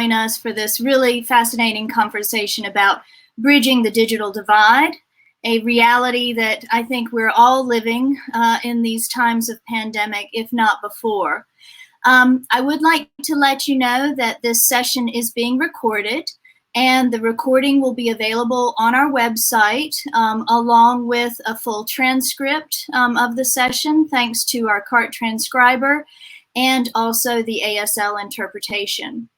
join us for this really fascinating conversation about bridging the digital divide, a reality that I think we're all living in these times of pandemic, if not before. I would like to let you know that this session is being recorded, and the recording will be available on our website along with a full transcript of the session, thanks to our CART transcriber and also the ASL interpretation.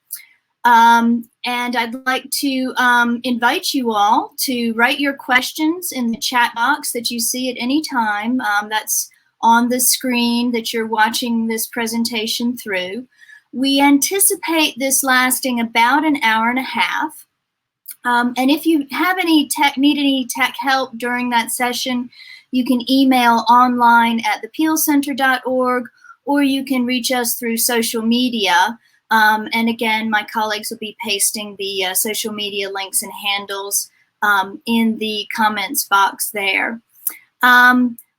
And I'd like to invite you all to write your questions in the chat box that you see at any time. That's on the screen that you're watching this presentation through. We anticipate this lasting about an hour and a half. And if you have need any tech help during that session, you can email online at thepealecenter.org, or you can reach us through social media. And again, my colleagues will be pasting the social media links and handles in the comments box there.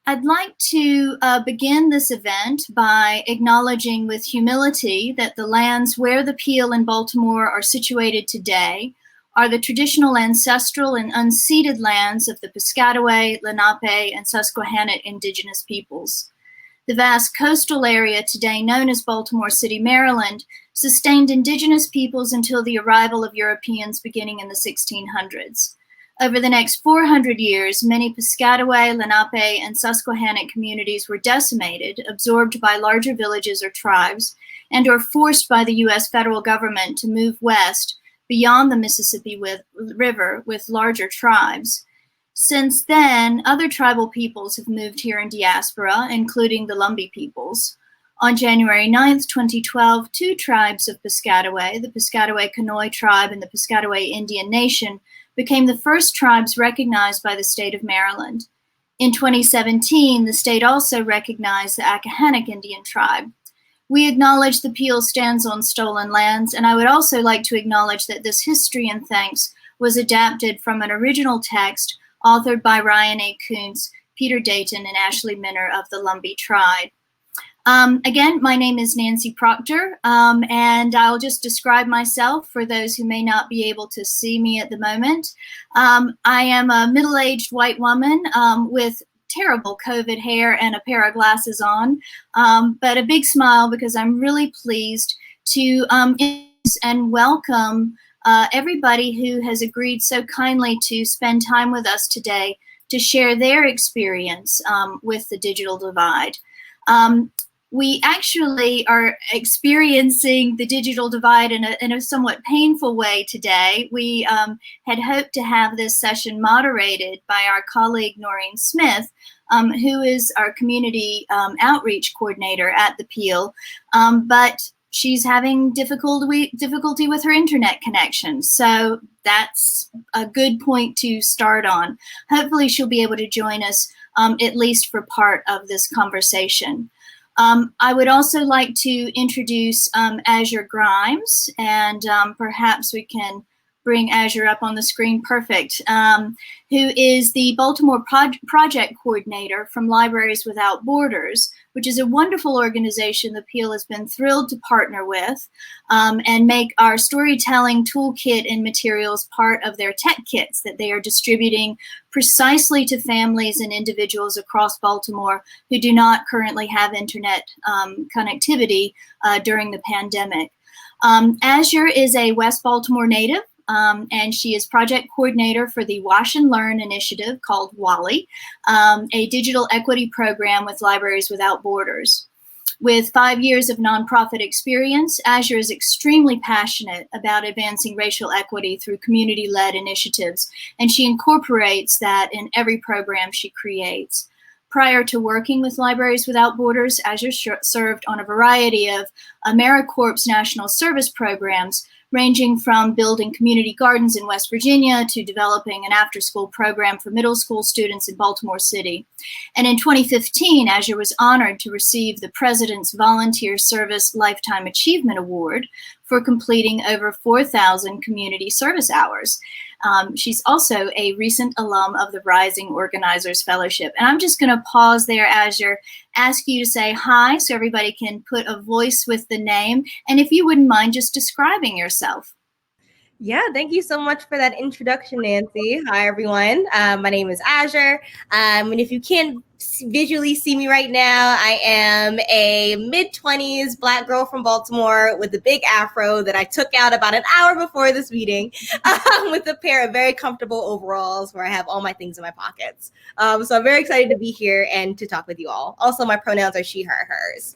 I'd like to begin this event by acknowledging with humility that the lands where the Peale and Baltimore are situated today are the traditional ancestral and unceded lands of the Piscataway, Lenape, and Susquehannock indigenous peoples. The vast coastal area today known as Baltimore City, Maryland, sustained indigenous peoples until the arrival of Europeans beginning in the 1600s. Over the next 400 years, many Piscataway, Lenape, and Susquehannock communities were decimated, absorbed by larger villages or tribes, and or forced by the U.S. federal government to move west beyond the Mississippi River with larger tribes. Since then, other tribal peoples have moved here in diaspora, including the Lumbee peoples. On January 9th, 2012, two tribes of Piscataway, the Piscataway Conoy tribe and the Piscataway Indian Nation, became the first tribes recognized by the state of Maryland. In 2017, the state also recognized the Acknowledgement Indian tribe. We acknowledge the Peale stands on stolen lands, and I would also like to acknowledge that this history and thanks was adapted from an original text authored by Ryan A. Kuntz, Peter Dayton, and Ashley Minner of the Lumbee tribe. Again, my name is Nancy Proctor, and I'll just describe myself for those who may not be able to see me at the moment. I am a middle-aged white woman with terrible COVID hair and a pair of glasses on, but a big smile because I'm really pleased to introduce and welcome everybody who has agreed so kindly to spend time with us today to share their experience with the digital divide. We actually are experiencing the digital divide in a somewhat painful way today. We had hoped to have this session moderated by our colleague Noreen Smith, who is our community outreach coordinator at the Peale, but she's having difficulty with her internet connection. So that's a good point to start on. Hopefully she'll be able to join us at least for part of this conversation. I would also like to introduce Azure Grimes, and perhaps we can bring Azure up on the screen. Perfect. Who is the Baltimore project coordinator from Libraries Without Borders, which is a wonderful organization the Peale has been thrilled to partner with and make our storytelling toolkit and materials part of their tech kits that they are distributing precisely to families and individuals across Baltimore who do not currently have internet connectivity during the pandemic. Azure is a West Baltimore native. And she is project coordinator for the Wash and Learn initiative called WALI, a digital equity program with Libraries Without Borders. With 5 years of nonprofit experience, Azure is extremely passionate about advancing racial equity through community-led initiatives, and she incorporates that in every program she creates. Prior to working with Libraries Without Borders, Azure served on a variety of AmeriCorps national service programs, ranging from building community gardens in West Virginia to developing an after-school program for middle school students in Baltimore City. And in 2015, Azure was honored to receive the President's Volunteer Service Lifetime Achievement Award for completing over 4,000 community service hours. She's also a recent alum of the Rising Organizers Fellowship. And I'm just going to pause there, Azure, ask you to say hi so everybody can put a voice with the name. And if you wouldn't mind just describing yourself. Yeah, thank you so much for that introduction, Nancy. Hi, everyone. My name is Azure. And if you can't visually see me right now, I am a mid-20s Black girl from Baltimore with a big afro that I took out about an hour before this meeting with a pair of very comfortable overalls where I have all my things in my pockets. So I'm very excited to be here and to talk with you all. Also, my pronouns are she, her, hers.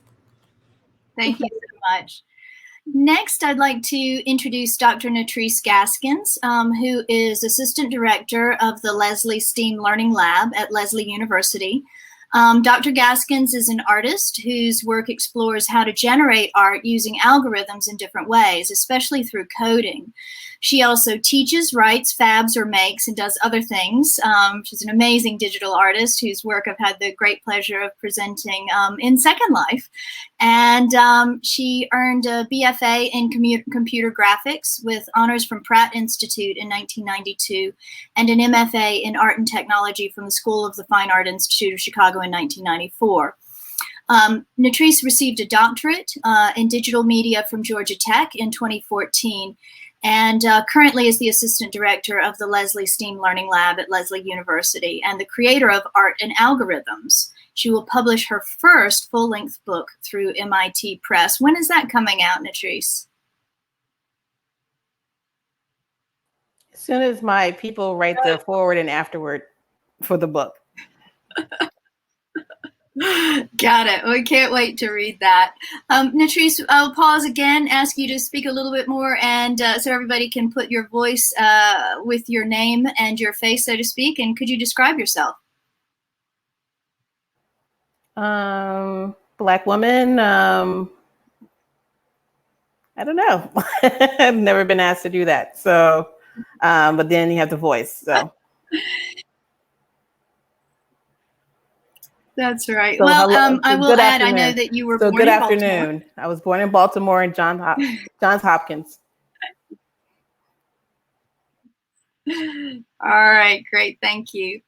Thank you so much. Next, I'd like to introduce Dr. Nathrice Gaskins, who is Assistant Director of the Leslie STEAM Learning Lab at Leslie University. Dr. Gaskins is an artist whose work explores how to generate art using algorithms in different ways, especially through coding. She also teaches, writes, fabs, or makes, and does other things. She's an amazing digital artist whose work I've had the great pleasure of presenting in Second Life. And she earned a BFA in computer graphics with honors from Pratt Institute in 1992 and an MFA in art and technology from the School of the Fine Art Institute of Chicago in 1994. Nathrice received a doctorate in digital media from Georgia Tech in 2014. And currently is the assistant director of the Leslie STEAM Learning Lab at Leslie University and the creator of Art and Algorithms. She will publish her first full-length book through MIT Press. When is that coming out, Nathrice? As soon as my people write the forward and afterward for the book. Got it. We can't wait to read that. Nathrice, I'll pause again, ask you to speak a little bit more, and so everybody can put your voice with your name and your face, so to speak. And could you describe yourself? Black woman. I don't know. I've never been asked to do that. So, but then you have the voice. So. That's right. So well, I will add, I know that you were born in Baltimore. Good afternoon. I was born in Baltimore and Johns Hopkins. All right, great. Thank you.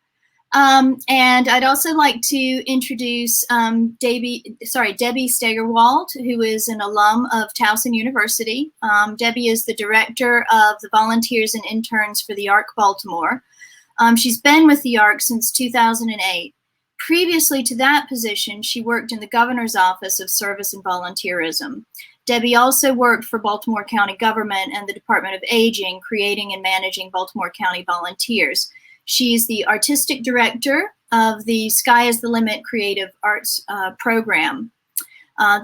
And I'd also like to introduce Debbie Staigerwald, who is an alum of Towson University. Debbie is the director of the Volunteers and Interns for the Arc Baltimore. She's been with the Arc since 2008. Previously to that position, she worked in the Governor's Office of Service and Volunteerism. Debbie also worked for Baltimore County Government and the Department of Aging, creating and managing Baltimore County volunteers. She's the artistic director of the Sky is the Limit Creative Arts program.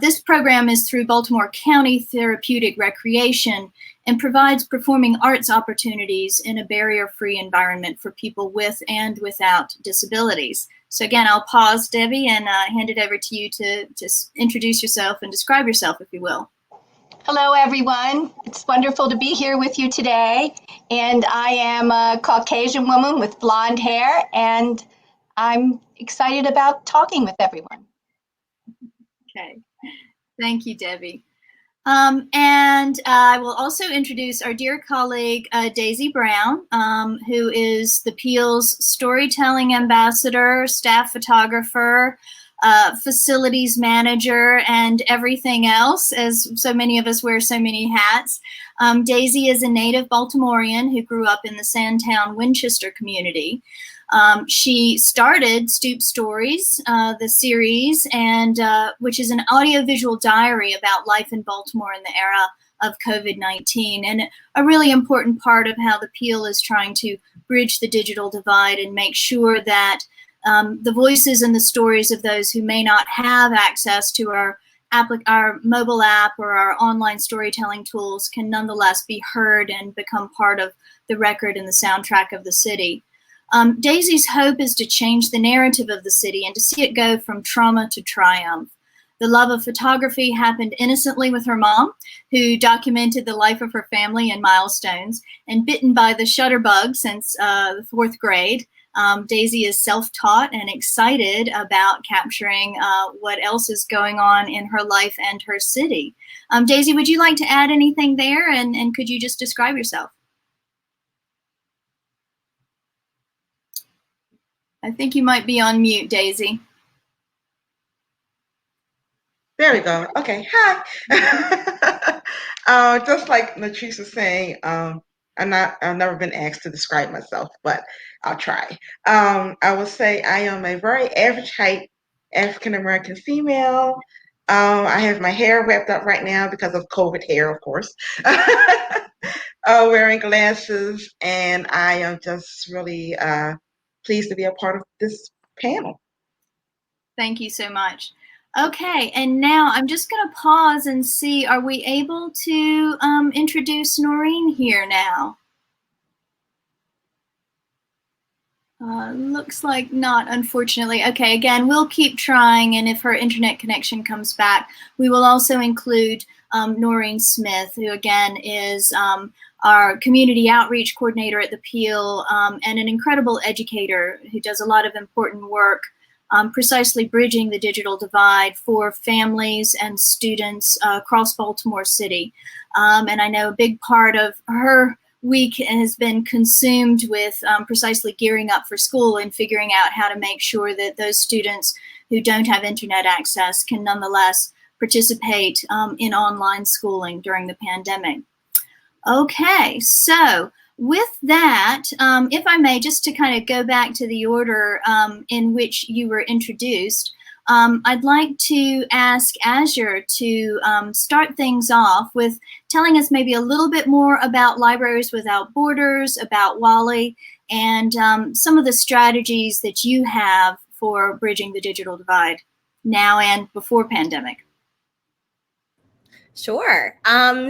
This program is through Baltimore County Therapeutic Recreation and provides performing arts opportunities in a barrier-free environment for people with and without disabilities. So again, I'll pause, Debbie, and hand it over to you to just introduce yourself and describe yourself, if you will. Hello, everyone. It's wonderful to be here with you today. And I am a Caucasian woman with blonde hair, and I'm excited about talking with everyone. Okay. Thank you, Debbie. And I will also introduce our dear colleague, Daisy Brown, who is the Peale's storytelling ambassador, staff photographer, facilities manager, and everything else, as so many of us wear so many hats. Daisy is a native Baltimorean who grew up in the Sandtown, Winchester community. She started Stoop Stories, the series, and which is an audiovisual diary about life in Baltimore in the era of COVID-19, and a really important part of how the Peale is trying to bridge the digital divide and make sure that the voices and the stories of those who may not have access to our mobile app or our online storytelling tools can nonetheless be heard and become part of the record and the soundtrack of the city. Daisy's hope is to change the narrative of the city and to see it go from trauma to triumph. The love of photography happened innocently with her mom, who documented the life of her family and milestones, and bitten by the shutterbug since the 4th grade. Daisy is self-taught and excited about capturing what else is going on in her life and her city. Daisy, would you like to add anything there? And could you just describe yourself? I think you might be on mute, Daisy. There we go. Okay. Hi. Just like Nathrice was saying, I've never been asked to describe myself, but I'll try. I will say I am a very average height African American female. I have my hair wrapped up right now because of COVID hair, of course. Wearing glasses, and I am just really pleased to be a part of this panel. Thank you so much. Okay, and now I'm just going to pause and see, are we able to introduce Noreen here now? Looks like not, unfortunately. Okay, again, we'll keep trying, and if her internet connection comes back, we will also include Noreen Smith, who again is our community outreach coordinator at the Peale and an incredible educator who does a lot of important work precisely bridging the digital divide for families and students across Baltimore City. And I know a big part of her week has been consumed with precisely gearing up for school and figuring out how to make sure that those students who don't have internet access can nonetheless participate in online schooling during the pandemic. Okay, so with that, if I may, just to kind of go back to the order in which you were introduced, I'd like to ask Azure to start things off with telling us maybe a little bit more about Libraries Without Borders, about WALI, and some of the strategies that you have for bridging the digital divide now and before pandemic. Sure.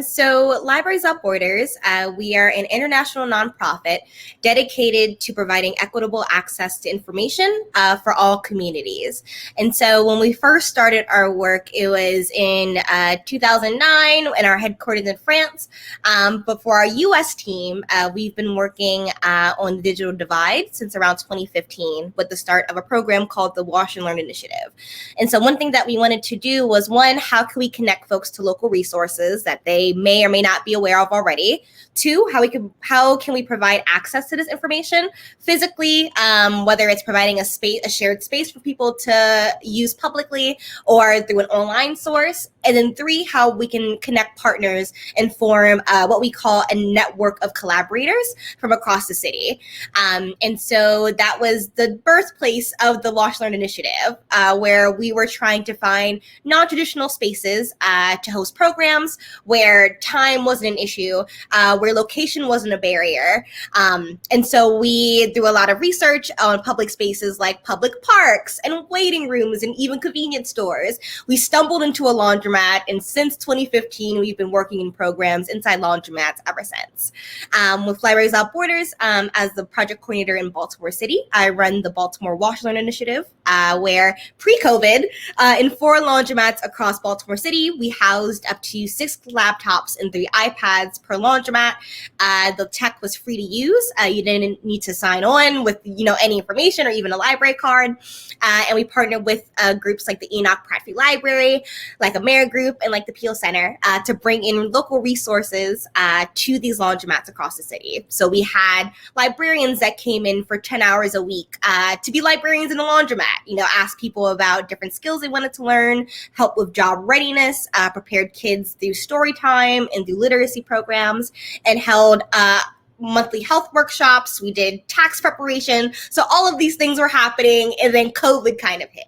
So Libraries Without Borders, we are an international nonprofit dedicated to providing equitable access to information for all communities. And so when we first started our work, it was in 2009 and our headquarters in France. But for our US team, we've been working on the digital divide since around 2015 with the start of a program called the Wash and Learn Initiative. And so one thing that we wanted to do was, one, how can we connect folks to local resources that they may or may not be aware of already? Two, how can we provide access to this information physically, whether it's providing a shared space for people to use publicly or through an online source. And then three, how we can connect partners and form what we call a network of collaborators from across the city. And so that was the birthplace of the Wash Learn Initiative, where we were trying to find non-traditional spaces to host programs where time wasn't an issue, where location wasn't a barrier. And so we, through a lot of research on public spaces like public parks and waiting rooms and even convenience stores, we stumbled into a laundromat. And since 2015, we've been working in programs inside laundromats ever since. With Libraries Without Borders, as the project coordinator in Baltimore City, I run the Baltimore Wash Learn Initiative, where pre-COVID, in 4 laundromats across Baltimore City, we housed up to 6 laptops and 3 iPads per laundromat. The tech was free to use. You didn't need to sign on with any information or even a library card. And we partnered with groups like the Enoch Pratt Free Library, like Amerigroup, and like the Peale Center to bring in local resources to these laundromats across the city. So we had librarians that came in for 10 hours a week to be librarians in the laundromat, ask people about different skills they wanted to learn, help with job readiness, prepared kids through story time and through literacy programs, and held monthly health workshops. We did tax preparation. So all of these things were happening, and then COVID kind of hit.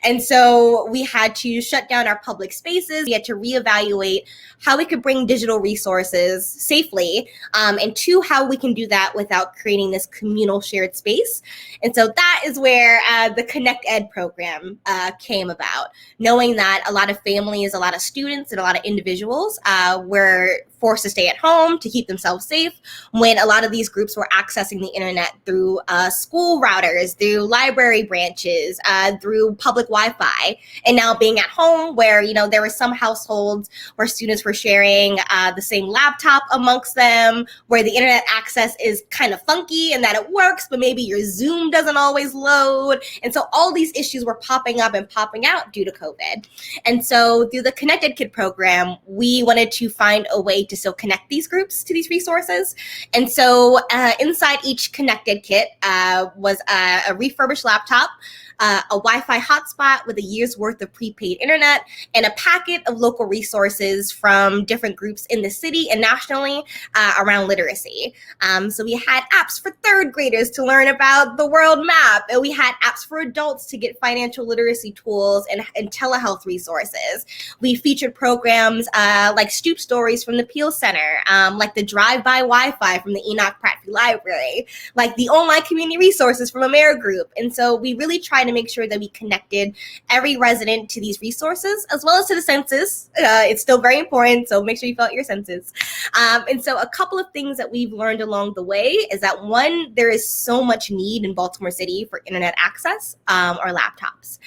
And so we had to shut down our public spaces. We had to reevaluate how we could bring digital resources safely, and two, how we can do that without creating this communal shared space. And so that is where the Connect Ed program came about, knowing that a lot of families, a lot of students, and a lot of individuals were forced to stay at home to keep themselves safe when a lot of these groups were accessing the internet through school routers, through library branches, through public Wi-Fi, and now being at home where, there were some households where students were sharing the same laptop amongst them, where the internet access is kind of funky and that it works, but maybe your Zoom doesn't always load. And so all these issues were popping up and popping out due to COVID. And so through the Connected Kid program, we wanted to find a way to still connect these groups to these resources. And so inside each Connected Kit was a refurbished laptop, a Wi-Fi hotspot with a year's worth of prepaid internet, and a packet of local resources from different groups in the city and nationally around literacy. So we had apps for third graders to learn about the world map, and we had apps for adults to get financial literacy tools and telehealth resources. We featured programs like Stoop Stories from the Peale Center, like the Drive-By Wi-Fi from the Enoch Pratt Library, like the online community resources from AmeriGroup. And so we really tried to make sure that we connected every resident to these resources, as well as to the census. It's still very important, so make sure you fill out your census. And so a couple of things that we've learned along the way is that, one, there is so much need in Baltimore City for internet access or laptops.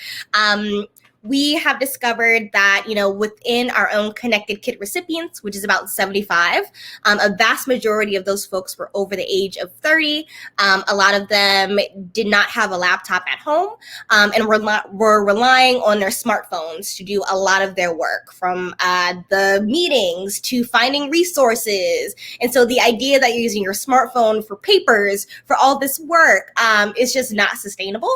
We have discovered that, within our own Connected Kid recipients, which is about 75, a vast majority of those folks were over the age of 30. A lot of them did not have a laptop at home and were relying on their smartphones to do a lot of their work, from the meetings to finding resources. And so the idea that you're using your smartphone for papers, for all this work, is just not sustainable.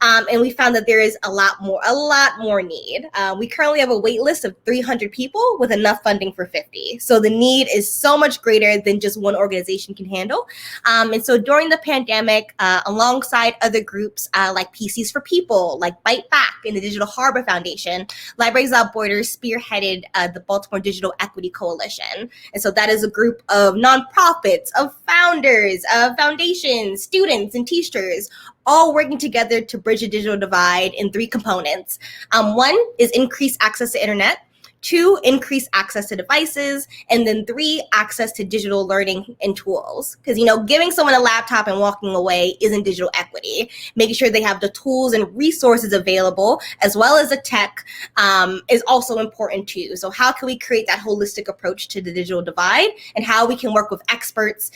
And we found that there is a lot more need. We currently have a wait list of 300 people with enough funding for 50. So the need is so much greater than just one organization can handle. And so during the pandemic, alongside other groups like PCs for People, like Bite Back and the Digital Harbor Foundation, Libraries Without Borders spearheaded the Baltimore Digital Equity Coalition. And so that is a group of nonprofits, of founders, of foundations, students, and teachers, all working together to bridge the digital divide in 3 components. One is increased access to internet. 2, increased access to devices, and then 3, access to digital learning and tools. Because, giving someone a laptop and walking away isn't digital equity. Making sure they have the tools and resources available, as well as the tech, is also important too. So how can we create that holistic approach to the digital divide, and how we can work with experts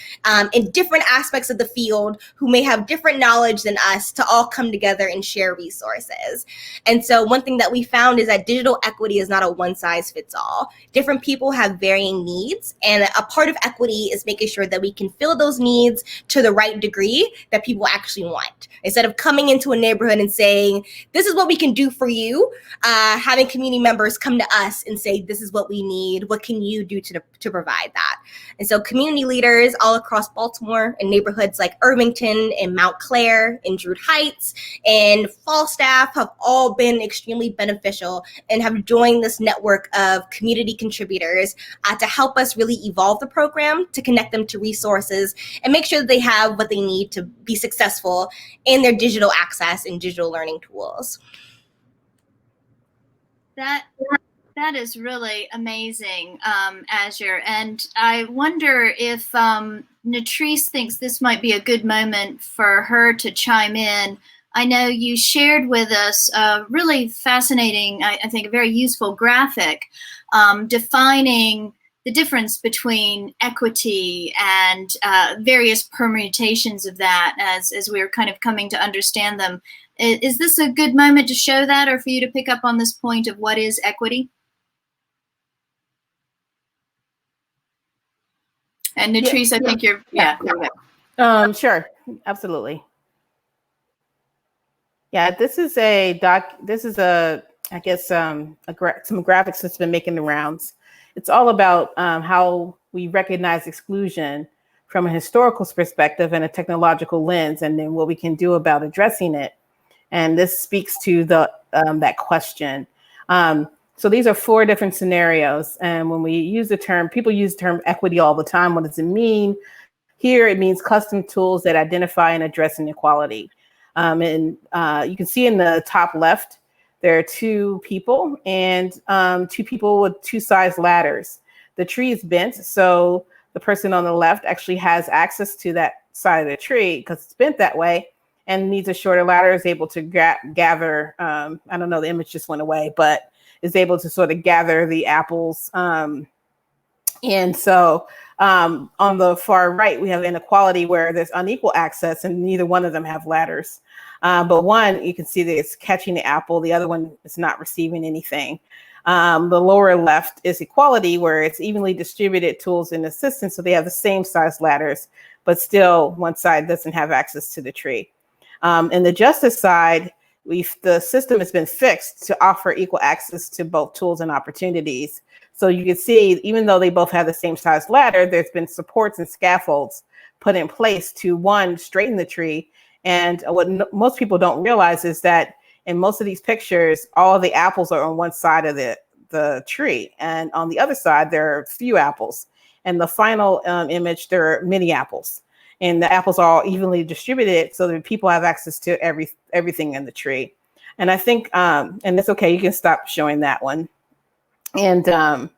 in different aspects of the field who may have different knowledge than us to all come together and share resources. And so one thing that we found is that digital equity is not a one-size fits all. Different people have varying needs, and a part of equity is making sure that we can fill those needs to the right degree that people actually want. Instead of coming into a neighborhood and saying, this is what we can do for you, having community members come to us and say, this is what we need, what can you do to provide that? And so community leaders all across Baltimore in neighborhoods like Irvington and Mount Clair and Druid Heights and Falstaff have all been extremely beneficial and have joined this network of community contributors to help us really evolve the program, to connect them to resources, and make sure that they have what they need to be successful in their digital access and digital learning tools. That is really amazing, Azure. And I wonder if Nathrice thinks this might be a good moment for her to chime in. I know you shared with us a really fascinating, I think a very useful graphic defining the difference between equity and various permutations of that as we're kind of coming to understand them. Is this a good moment to show that, or for you to pick up on this point of what is equity? And Nathrice, I think you're, Sure, absolutely. Yeah, this is I guess some graphics that's been making the rounds. It's all about how we recognize exclusion from a historical perspective and a technological lens, and then what we can do about addressing it. And this speaks to that question. So these are 4 different scenarios. And when we use the term, people use the term equity all the time. What does it mean? Here, it means custom tools that identify and address inequality. And you can see in the top left, there are 2 people and 2 people with 2-sized ladders. The tree is bent, so the person on the left actually has access to that side of the tree because it's bent that way. and needs a shorter ladder is able to gather, I don't know, the image just went away, but is able to sort of gather the apples. And so on the far right, we have inequality where there's unequal access and neither one of them have ladders. But one, you can see that it's catching the apple. The other one is not receiving anything. The lower left is equality, where it's evenly distributed tools and assistance. So they have the same size ladders, but still one side doesn't have access to the tree. In the justice side, the system has been fixed to offer equal access to both tools and opportunities. So you can see, even though they both have the same size ladder, there's been supports and scaffolds put in place to, one, straighten the tree. And what most people don't realize is that in most of these pictures, all of the apples are on one side of the tree. And on the other side, there are few apples. And the final image, there are many apples. And the apples are all evenly distributed so that people have access to everything in the tree. And I think, and it's okay, you can stop showing that one. And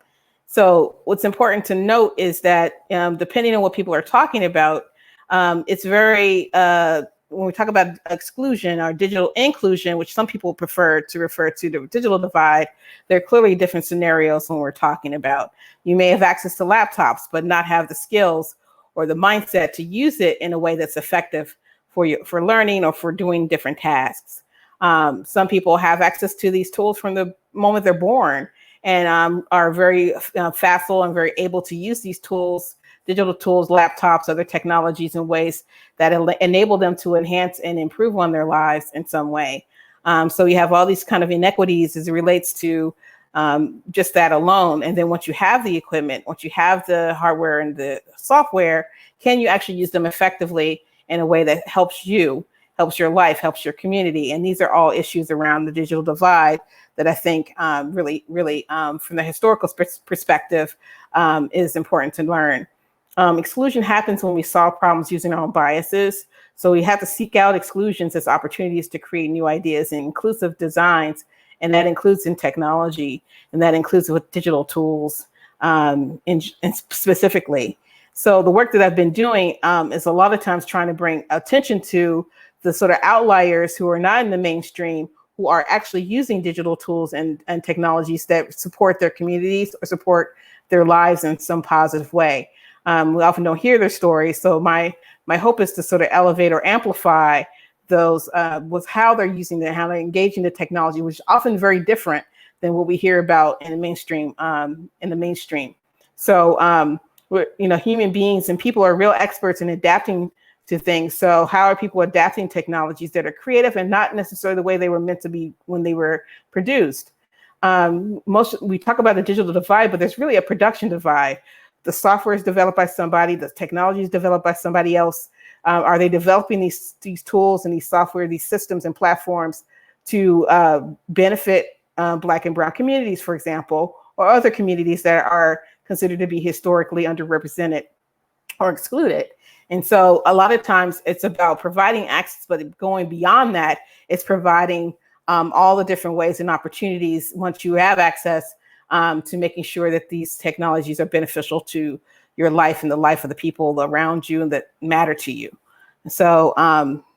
so what's important to note is that depending on what people are talking about, it's very, when we talk about exclusion or digital inclusion, which some people prefer to refer to the digital divide, there are clearly different scenarios when we're talking about. You may have access to laptops, but not have the skills or the mindset to use it in a way that's effective for you, for learning or for doing different tasks. Some people have access to these tools from the moment they're born and are very facile and very able to use these tools, digital tools, laptops, other technologies in ways that enable them to enhance and improve on their lives in some way. So you have all these kind of inequities as it relates to just that alone. And then once you have the equipment, once you have the hardware and the software, can you actually use them effectively in a way that helps you, helps your life, helps your community? And these are all issues around the digital divide that I think really, from the historical perspective, is important to learn. Exclusion happens when we solve problems using our own biases. So we have to seek out exclusions as opportunities to create new ideas and inclusive designs. And that includes in technology, and that includes with digital tools and specifically. So the work that I've been doing is a lot of times trying to bring attention to the sort of outliers who are not in the mainstream, who are actually using digital tools and technologies that support their communities or support their lives in some positive way. We often don't hear their stories. So my hope is to sort of elevate or amplify those with how they're using it, how they're engaging the technology, which is often very different than what we hear about in the mainstream. So we're, human beings and people are real experts in adapting to things. So how are people adapting technologies that are creative and not necessarily the way they were meant to be when they were produced? We talk about the digital divide, but there's really a production divide. The software is developed by somebody, the technology is developed by somebody else. Are they developing these tools and these software, these systems and platforms to benefit Black and Brown communities, for example, or other communities that are considered to be historically underrepresented or excluded? And so a lot of times it's about providing access, but going beyond that, it's providing all the different ways and opportunities once you have access to making sure that these technologies are beneficial to your life and the life of the people around you and that matter to you. So,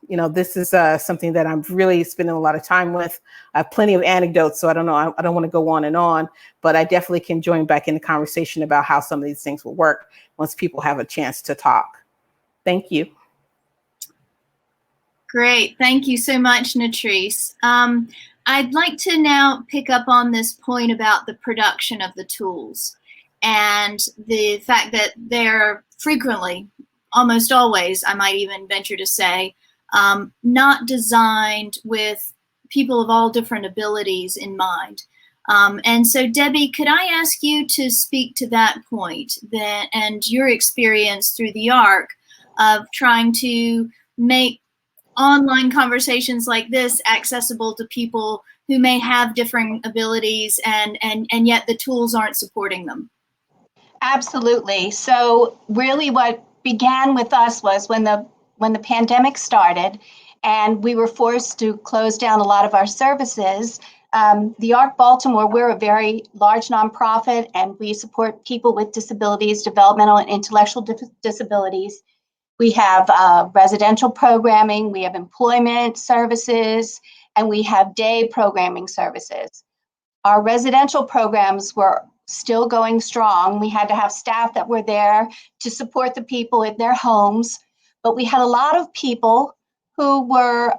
this is something that I'm really spending a lot of time with. I have plenty of anecdotes, so I don't want to go on and on, but I definitely can join back in the conversation about how some of these things will work once people have a chance to talk. Thank you. Great. Thank you so much, Nettrice. I'd like to now pick up on this point about the production of the tools and the fact that they're frequently, almost always, I might even venture to say, not designed with people of all different abilities in mind. And so, Debbie, could I ask you to speak to that point and your experience through the Arc of trying to make online conversations like this accessible to people who may have different abilities and yet the tools aren't supporting them? Absolutely. So really what began with us was when the pandemic started and we were forced to close down a lot of our services. The Arc Baltimore, we're a very large nonprofit and we support people with disabilities, developmental and intellectual disabilities. We have residential programming, we have employment services, and we have day programming services. Our residential programs were still going strong. We had to have staff that were there to support the people in their homes, but we had a lot of people who were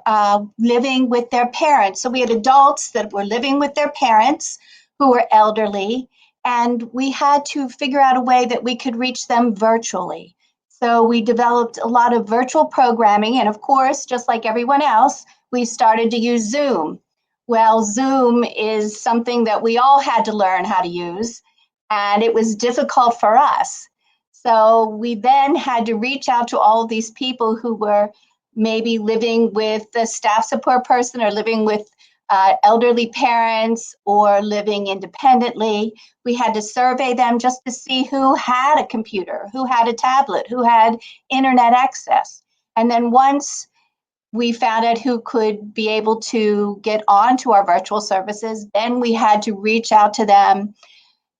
living with their parents. So we had adults that were living with their parents who were elderly, and we had to figure out a way that we could reach them virtually. So we developed a lot of virtual programming, and of course, just like everyone else, we started to use Zoom. Well, Zoom is something that we all had to learn how to use, and it was difficult for us. So we then had to reach out to all of these people who were maybe living with a staff support person or living with elderly parents or living independently. We had to survey them just to see who had a computer, who had a tablet, who had internet access. And then once we found out who could be able to get onto our virtual services, then we had to reach out to them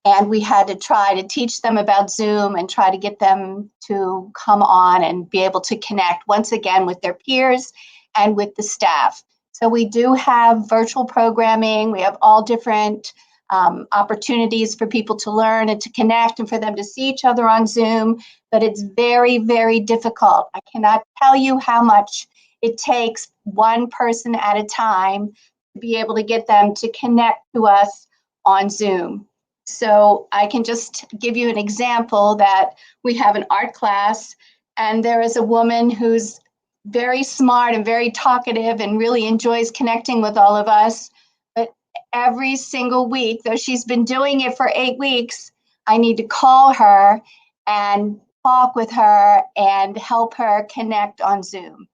and we had to try to teach them about Zoom and try to get them to come on and be able to connect once again with their peers and with the staff. So we do have virtual programming. We have all different opportunities for people to learn and to connect and for them to see each other on Zoom, but it's very, very difficult. I cannot tell you how much it takes one person at a time to be able to get them to connect to us on Zoom. So I can just give you an example that we have an art class and there is a woman who's very smart and very talkative and really enjoys connecting with all of us. But every single week, though she's been doing it for 8 weeks, I need to call her and talk with her and help her connect on Zoom.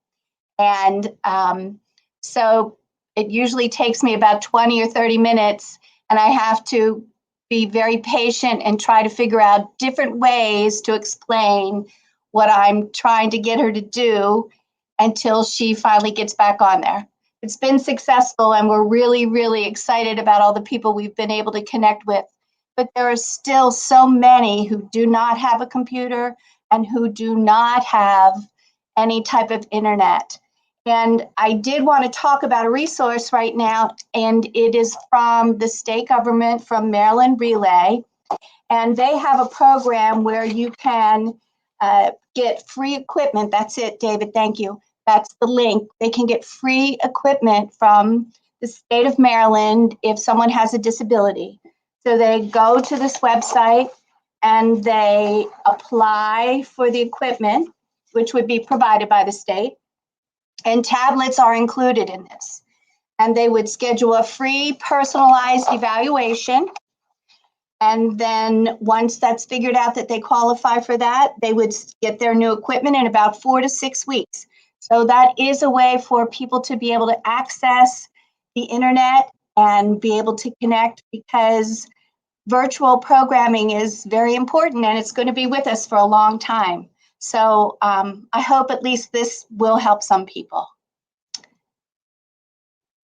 And so it usually takes me about 20 or 30 minutes, and I have to be very patient and try to figure out different ways to explain what I'm trying to get her to do until she finally gets back on there. It's been successful, and we're really, really excited about all the people we've been able to connect with. But there are still so many who do not have a computer and who do not have any type of internet. And I did want to talk about a resource right now, and it is from the state government, from Maryland Relay. And they have a program where you can get free equipment. That's it, David, thank you. That's the link. They can get free equipment from the state of Maryland if someone has a disability. So they go to this website and they apply for the equipment, which would be provided by the state. And tablets are included in this. And they would schedule a free personalized evaluation. And then once that's figured out that they qualify for that, they would get their new equipment in about 4 to 6 weeks. So that is a way for people to be able to access the internet and be able to connect, because virtual programming is very important and it's going to be with us for a long time. So I hope at least this will help some people.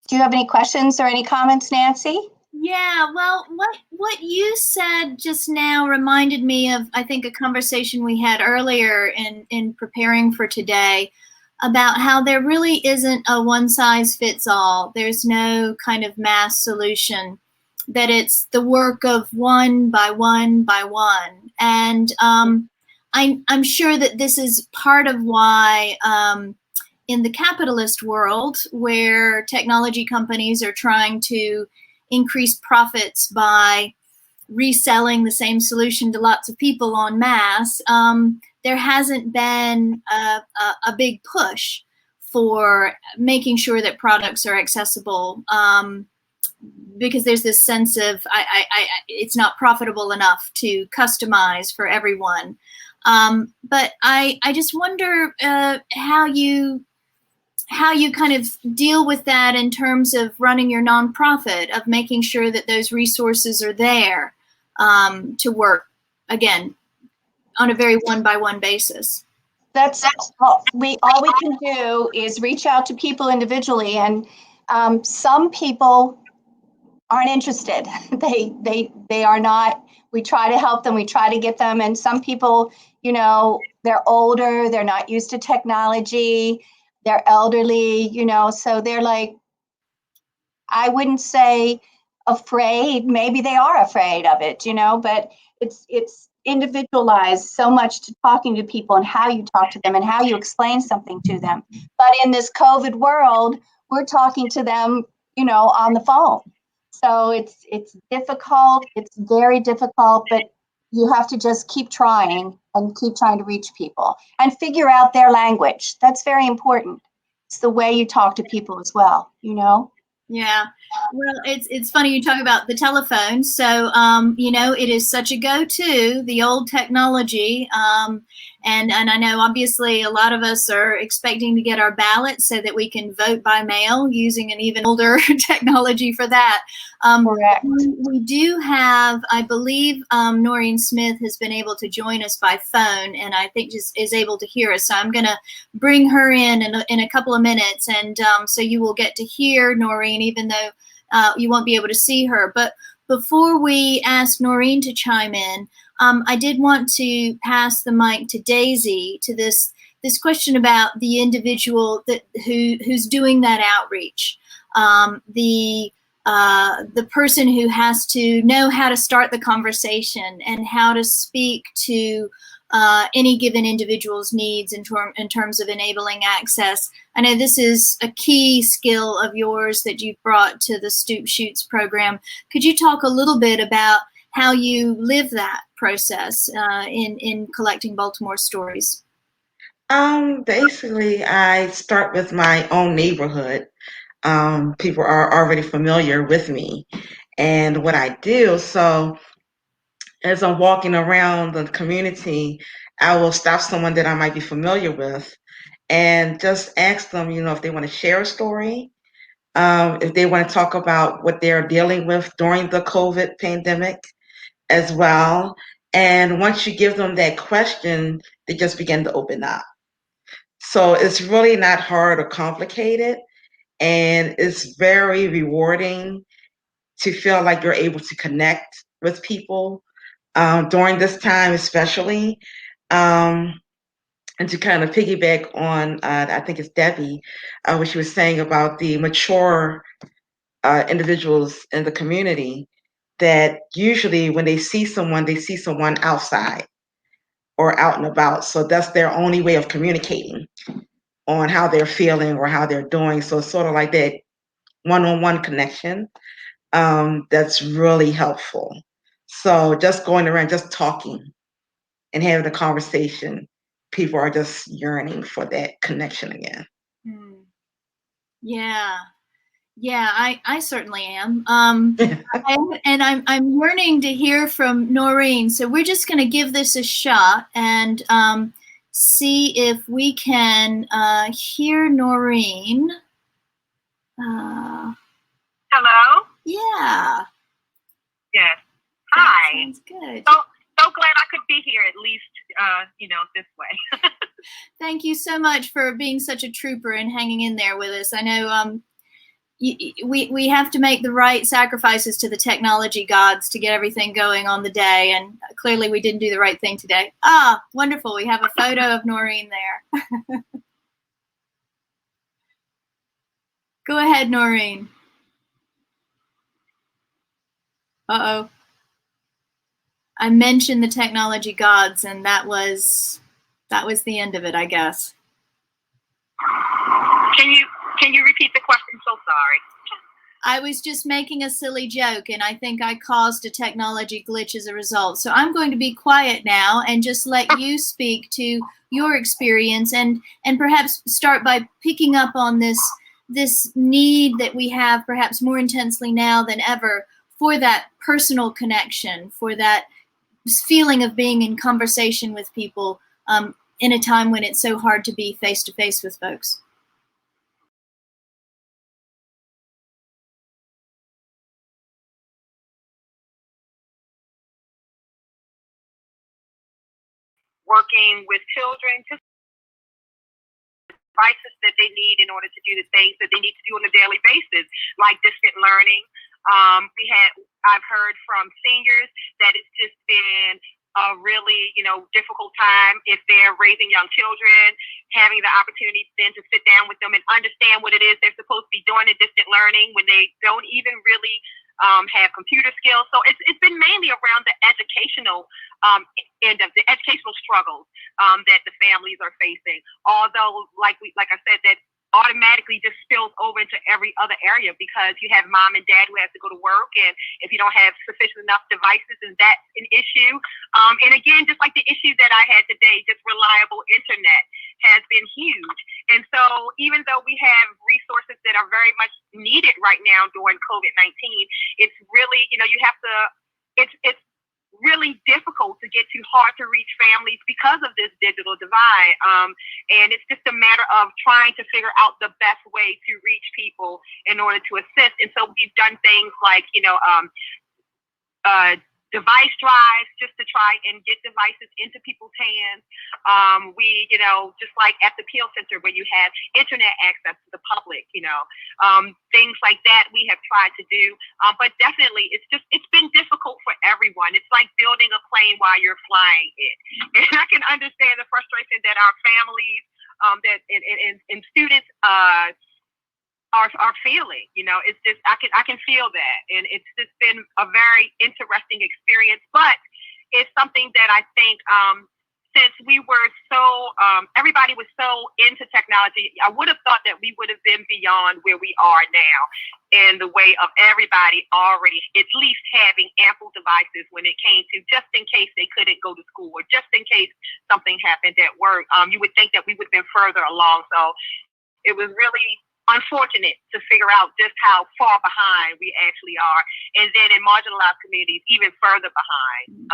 Do you have any questions or any comments, Nancy? Yeah, well, what you said just now reminded me of, I think, a conversation we had earlier in preparing for today about how there really isn't a one-size-fits-all. There's no kind of mass solution, that it's the work of one by one by one. And I'm sure that this is part of why in the capitalist world, where technology companies are trying to increase profits by reselling the same solution to lots of people en masse, there hasn't been a big push for making sure that products are accessible, because there's this sense of it's not profitable enough to customize for everyone. But I just wonder how you kind of deal with that in terms of running your nonprofit, of making sure that those resources are there to work, again, on a very one-by-one basis. That's all we can do is reach out to people individually, and some people aren't interested. They are not. We try to help them. We try to get them. And some people, you know, they're older. They're not used to technology. They're elderly, you know, so they're like, I wouldn't say afraid. Maybe they are afraid of it, you know, but it's individualized so much to talking to people and how you talk to them and how you explain something to them. But in this COVID world, we're talking to them, you know, on the phone. So it's difficult. It's very difficult, but you have to just keep trying and keep trying to reach people and figure out their language. That's very important. It's the way you talk to people as well, you know? Yeah. Well, it's funny you talk about the telephone. So, you know, it is such a go-to, the old technology. And I know obviously a lot of us are expecting to get our ballots so that we can vote by mail using an even older technology for that. Correct. We do have, I believe, Noreen Smith has been able to join us by phone, and I think just is able to hear us. So I'm going to bring her in a couple of minutes, and so you will get to hear Noreen, even though you won't be able to see her. But before we ask Noreen to chime in, I did want to pass the mic to Daisy to this question about the individual who's doing that outreach, the person who has to know how to start the conversation and how to speak to any given individual's needs in terms of enabling access. I know this is a key skill of yours that you've brought to the Stoop Shoots program. Could you talk a little bit about how you live that process in collecting Baltimore stories? Basically, I start with my own neighborhood. People are already familiar with me and what I do. So as I'm walking around the community, I will stop someone that I might be familiar with and just ask them, you know, if they want to share a story, if they want to talk about what they're dealing with during the COVID pandemic as well. And once you give them that question, they just begin to open up. So it's really not hard or complicated. And it's very rewarding to feel like you're able to connect with people during this time, especially. And to kind of piggyback on, I think it's Debbie, what she was saying about the mature individuals in the community, that usually when they see someone outside or out and about. So that's their only way of communicating on how they're feeling or how they're doing. So it's sort of like that one-on-one connection that's really helpful. So just going around, just talking and having a conversation, people are just yearning for that connection again. Yeah. Yeah, I certainly am. I'm yearning to hear from Noreen. So we're just going to give this a shot and see if we can hear Noreen. Hello? Yeah. Yes. That Hi. sounds good. So glad I could be here at least, this way. Thank you so much for being such a trooper and hanging in there with us. I know we have to make the right sacrifices to the technology gods to get everything going on the day, and clearly we didn't do the right thing today. Ah, wonderful. We have a photo of Noreen there. Go ahead, Noreen. Uh-oh. I mentioned the technology gods, and that was the end of it, I guess. Can you repeat the question? So sorry. I was just making a silly joke, and I think I caused a technology glitch as a result. So I'm going to be quiet now and just let you speak to your experience and perhaps start by picking up on this need that we have perhaps more intensely now than ever for that personal connection, for that feeling of being in conversation with people in a time when it's so hard to be face to face with folks. Working with children, just devices that they need in order to do the things that they need to do on a daily basis, like distant learning, I've heard from seniors that it's just been a really, difficult time if they're raising young children, having the opportunity then to sit down with them and understand what it is they're supposed to be doing in distant learning when they don't even really have computer skills. So it's been mainly around the educational end of the educational struggles that the families are facing. Although, like I said, that automatically just spills over into every other area because you have mom and dad who have to go to work, and if you don't have sufficient enough devices, then that's an issue. And again, just like the issue that I had today, just reliable internet has been huge. And so even though we have resources that are very much needed right now during COVID-19, it's really, you have to, it's really difficult to get to hard to reach families because of this digital divide. And it's just a matter of trying to figure out the best way to reach people in order to assist. And so we've done things like, device drives just to try and get devices into people's hands. We, just like at the Peale Center where you have internet access to the public, things like that we have tried to do. But definitely it's been difficult for everyone. It's like building a plane while you're flying it. And I can understand the frustration that our families and students are feeling. It's just I can feel that, and it's just been a very interesting experience. But it's something that I think since we were so everybody was so into technology, I would have thought that we would have been beyond where we are now in the way of everybody already at least having ample devices when it came to just in case they couldn't go to school or just in case something happened at work. You would think that we would have been further along. So it was really unfortunate to figure out just how far behind we actually are. And then in marginalized communities, even further behind.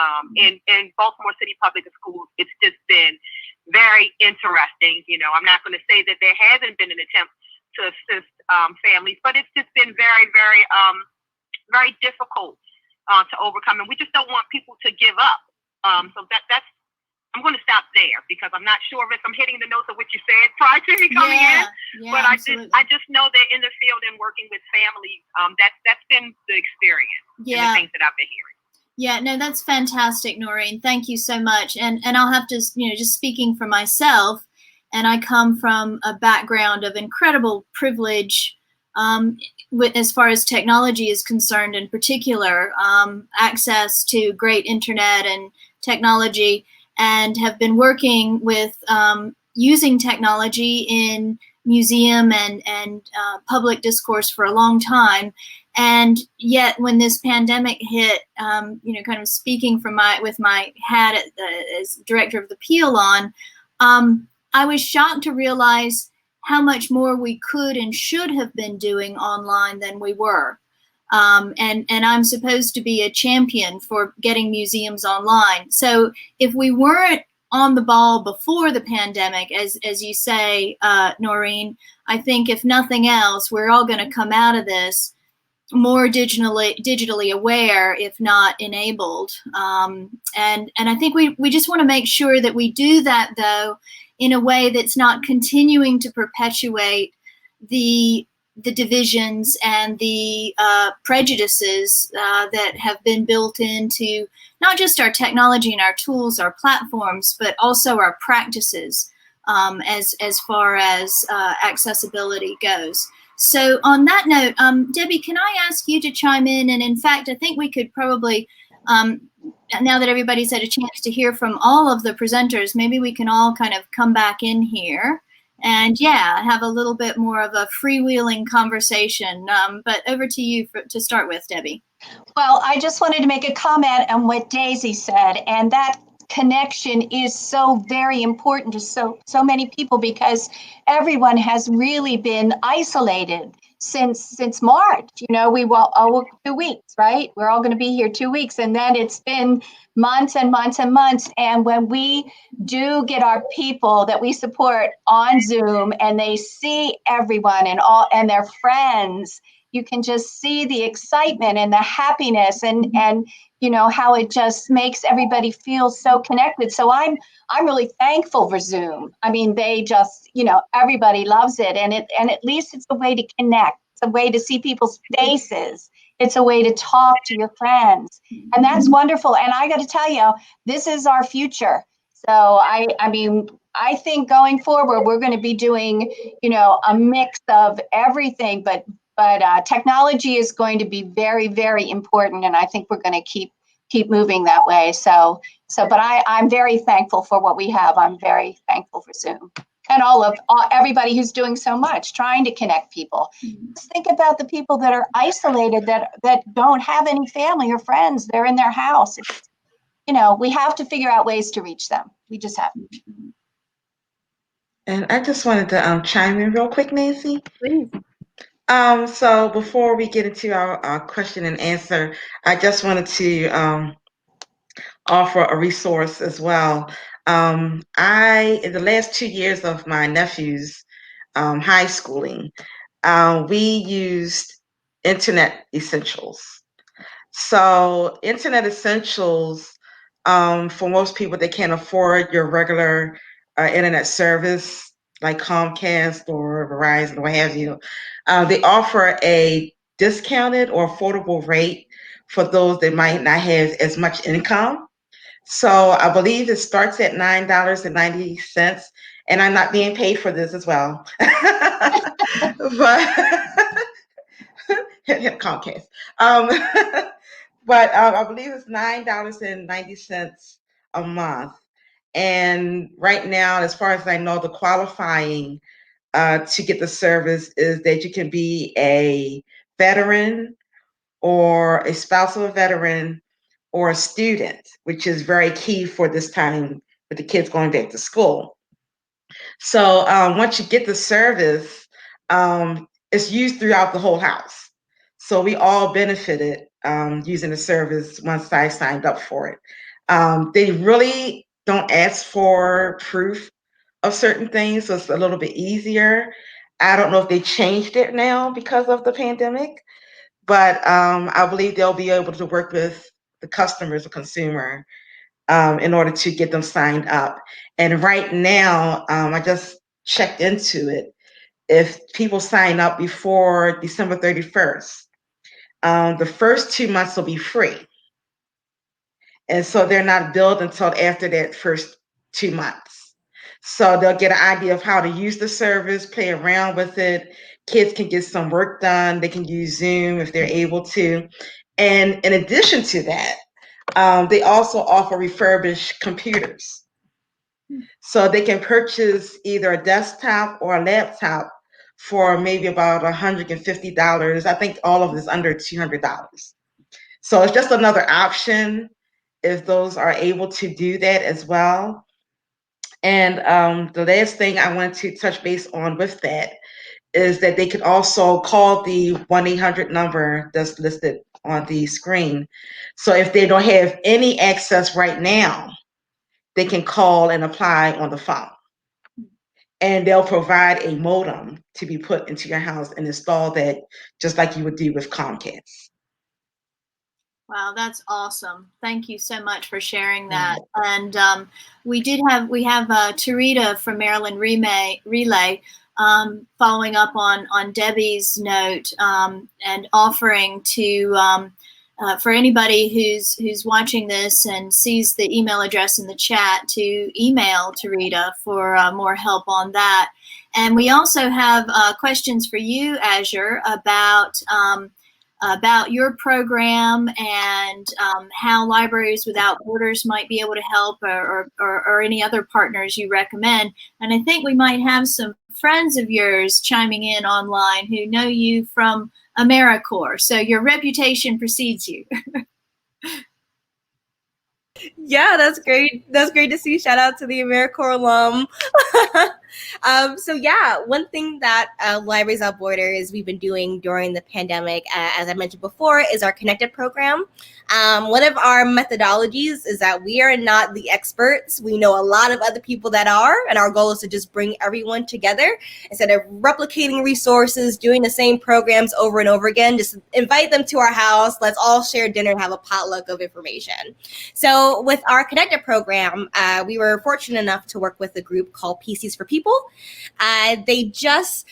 In Baltimore City Public Schools, it's just been very interesting. I'm not going to say that there hasn't been an attempt to assist families, but it's just been very, very, very difficult to overcome. And we just don't want people to give up. So that's I'm going to stop there because I'm not sure if I'm hitting the notes of what you said prior to me coming in. But I just know that in the field and working with families, that's been the experience. And the things that I've been hearing. Yeah, no, that's fantastic, Noreen. Thank you so much. And I'll have to, just speaking for myself, and I come from a background of incredible privilege as far as technology is concerned, in particular, access to great internet and technology, and have been working with using technology in museum and public discourse for a long time. And yet when this pandemic hit, kind of speaking from with my hat as director of the Peale on, I was shocked to realize how much more we could and should have been doing online than we were. And I'm supposed to be a champion for getting museums online. So if we weren't on the ball before the pandemic, as you say, Noreen, I think if nothing else, we're all going to come out of this more digitally aware, if not enabled. And I think we just want to make sure that we do that, though, in a way that's not continuing to perpetuate the divisions and the prejudices that have been built into not just our technology and our tools, our platforms, but also our practices as far as accessibility goes. So on that note, Debbie, can I ask you to chime in? And in fact, I think we could probably, now that everybody's had a chance to hear from all of the presenters, maybe we can all kind of come back in here and have a little bit more of a freewheeling conversation. But over to you to start with, Debbie. Well, I just wanted to make a comment on what Daisy said, and that connection is so very important to so many people because everyone has really been isolated since March. We will 2 weeks, right? We're all going to be here 2 weeks, and then it's been months and months and months. And when we do get our people that we support on Zoom and they see everyone and their friends, you can just see the excitement and the happiness and how it just makes everybody feel so connected. So I'm really thankful for Zoom. I mean, they just, everybody loves it. And at least it's a way to connect. It's a way to see people's faces It's a way to talk to your friends. And that's wonderful. And I got to tell you, this is our future. So I mean, I think going forward, we're going to be doing, a mix of everything, but technology is going to be very, very important. And I think we're going to keep moving that way. But I'm very thankful for what we have. I'm very thankful for Zoom and everybody who's doing so much, trying to connect people. Just think about the people that are isolated, that don't have any family or friends. They're in their house. We have to figure out ways to reach them. We just have to. And I just wanted to chime in real quick, Nancy. Please. So before we get into our question and answer, I just wanted to offer a resource as well. In the last 2 years of my nephew's high schooling, we used Internet Essentials. So Internet Essentials, for most people, they can't afford your regular internet service like Comcast or Verizon or what have you. They offer a discounted or affordable rate for those that might not have as much income. So I believe it starts at $9.90, and I'm not being paid for this as well. But Comcast. But I believe it's $9.90 a month. And right now, as far as I know, the qualifying to get the service is that you can be a veteran or a spouse of a veteran or a student, which is very key for this time with the kids going back to school. So once you get the service, it's used throughout the whole house. So we all benefited using the service once I signed up for it. They really don't ask for proof of certain things, so it's a little bit easier. I don't know if they changed it now because of the pandemic, but I believe they'll be able to work with the customers or consumer in order to get them signed up. And right now, I just checked into it. If people sign up before December 31st, the first 2 months will be free. And so they're not billed until after that first 2 months. So they'll get an idea of how to use the service, play around with it. Kids can get some work done. They can use Zoom if they're able to. And in addition to that, they also offer refurbished computers. So they can purchase either a desktop or a laptop for maybe about $150. I think all of it is under $200. So it's just another option if those are able to do that as well. And the last thing I want to touch base on with that is that they can also call the 1-800 number that's listed on the screen. So if they don't have any access right now, they can call and apply on the phone. And they'll provide a modem to be put into your house and install that just like you would do with Comcast. Wow, that's awesome. Thank you so much for sharing that. And we have Tarita from Maryland Relay following up on Debbie's note and offering to for anybody who's watching this and sees the email address in the chat to email Tarita for more help on that. And we also have questions for you, Azure, about your program and how Libraries Without Borders might be able to help, or any other partners you recommend. And I think we might have some friends of yours chiming in online who know you from AmeriCorps, so your reputation precedes you. Yeah, that's great. That's great to see. Shout out to the AmeriCorps alum. So yeah, one thing that Libraries Without Borders we've been doing during the pandemic, as I mentioned before, is our Connected program. One of our methodologies is that we are not the experts. We know a lot of other people that are, and our goal is to just bring everyone together instead of replicating resources, doing the same programs over and over again. Just invite them to our house. Let's all share dinner and have a potluck of information. So with our Connected program, we were fortunate enough to work with a group called PCs for People. people. They just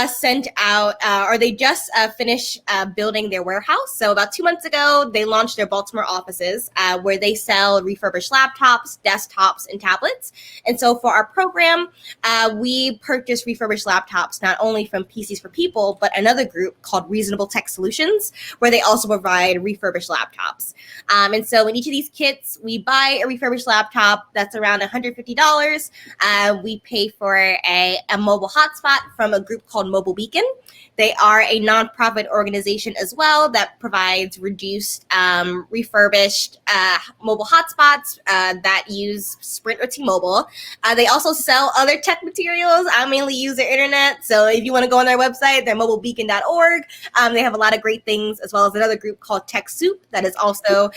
sent out, or they just finished building their warehouse. So about 2 months ago, they launched their Baltimore offices where they sell refurbished laptops, desktops, and tablets. And so for our program, we purchase refurbished laptops, not only from PCs for People, but another group called Reasonable Tech Solutions, where they also provide refurbished laptops. And so in each of these kits, we buy a refurbished laptop that's around $150. We pay for a mobile hotspot from a group called Mobile Beacon. They are a nonprofit organization as well that provides reduced, refurbished mobile hotspots that use Sprint or T-Mobile. They also sell other tech materials. I mainly use their internet. So if you want to go on their website, they're mobilebeacon.org. They have a lot of great things, as well as another group called TechSoup that is also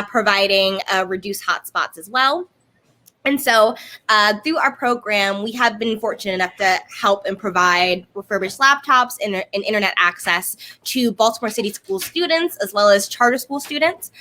providing reduced hotspots as well. And so through our program, we have been fortunate enough to help and provide refurbished laptops and internet access to Baltimore City school students, as well as charter school students.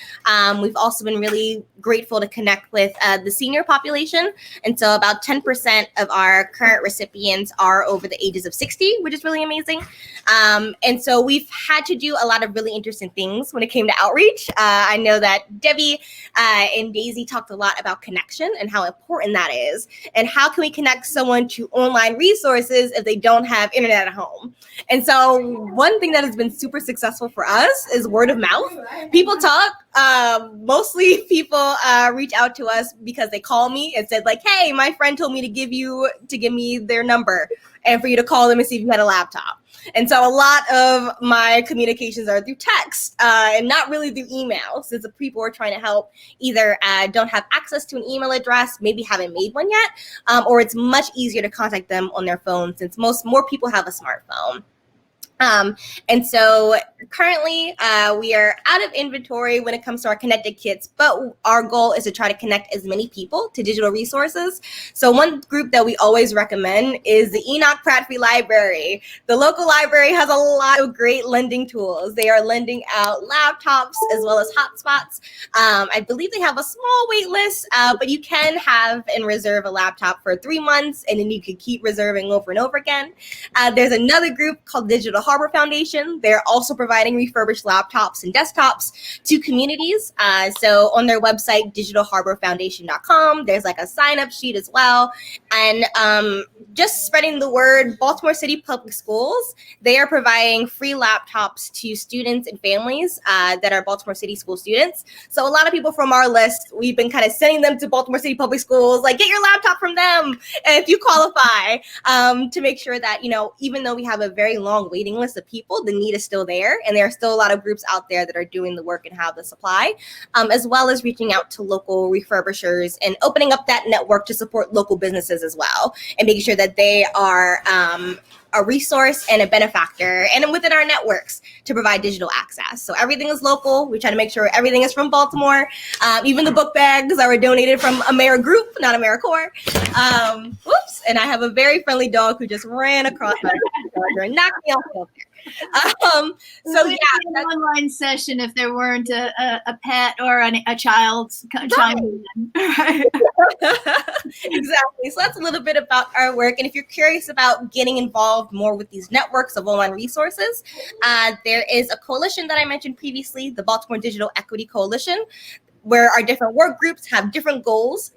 We've also been really grateful to connect with the senior population. And so about 10% of our current recipients are over the ages of 60, which is really amazing. And so we've had to do a lot of really interesting things when it came to outreach. I know that Debbie and Daisy talked a lot about connection and how important that is, and how can we connect someone to online resources if they don't have internet at home. And so one thing that has been super successful for us is word of mouth. People talk. Mostly people reach out to us because they call me and said like, hey, my friend told me to give me their number and for you to call them and see if you had a laptop. And so a lot of my communications are through text and not really through email, since the people are trying to help either don't have access to an email address, maybe haven't made one yet, or it's much easier to contact them on their phone since more people have a smartphone. And so currently we are out of inventory when it comes to our connected kits, but our goal is to try to connect as many people to digital resources. So one group that we always recommend is the Enoch Pratt Free Library. The local library has a lot of great lending tools. They are lending out laptops as well as hotspots. I believe they have a small wait list, but you can have and reserve a laptop for 3 months, and then you can keep reserving over and over again. There's another group called Digital Harbor Foundation. They're also providing refurbished laptops and desktops to communities. So on their website, digitalharborfoundation.com, there's like a sign-up sheet as well. And just spreading the word, Baltimore City Public Schools, they are providing free laptops to students and families that are Baltimore City school students. So a lot of people from our list, we've been kind of sending them to Baltimore City Public Schools, like get your laptop from them if you qualify, to make sure that, you know, even though we have a very long waiting list of people, the need is still there, and there are still a lot of groups out there that are doing the work and have the supply, as well as reaching out to local refurbishers and opening up that network to support local businesses as well, and making sure that they are a resource and a benefactor and within our networks to provide digital access. So everything is local. We try to make sure everything is from Baltimore. Even the book bags that were donated from Amera Group, not AmeriCorps. Whoops. And I have a very friendly dog who just ran across my charger and knocked me off filter. So yeah, an online session if there weren't a pet or a child chiming in. Exactly. So that's a little bit about our work. And if you're curious about getting involved more with these networks of online resources, there is a coalition that I mentioned previously, the Baltimore Digital Equity Coalition, where our different work groups have different goals,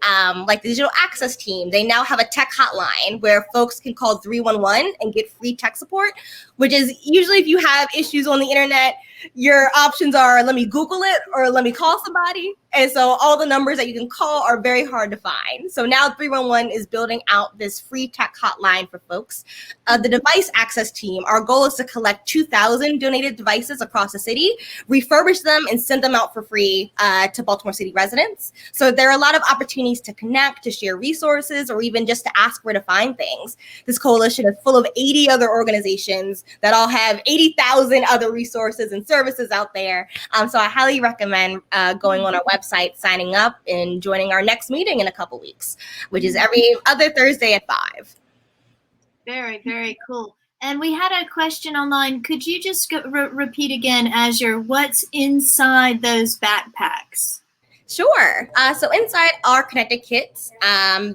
like the digital access team. They now have a tech hotline where folks can call 311 and get free tech support, which is usually if you have issues on the internet, your options are let me Google it or let me call somebody. And so all the numbers that you can call are very hard to find. So now 311 is building out this free tech hotline for folks. The device access team, our goal is to collect 2,000 donated devices across the city, refurbish them, and send them out for free to Baltimore City residents. So there are a lot of opportunities to connect, to share resources, or even just to ask where to find things. This coalition is full of 80 other organizations that all have 80,000 other resources and services out there. So I highly recommend going on our website, signing up, and joining our next meeting in a couple weeks, which is every other Thursday at 5. Very, very cool. And we had a question online. Could you just repeat again, Azure, what's inside those backpacks? Sure. So inside our connected kits,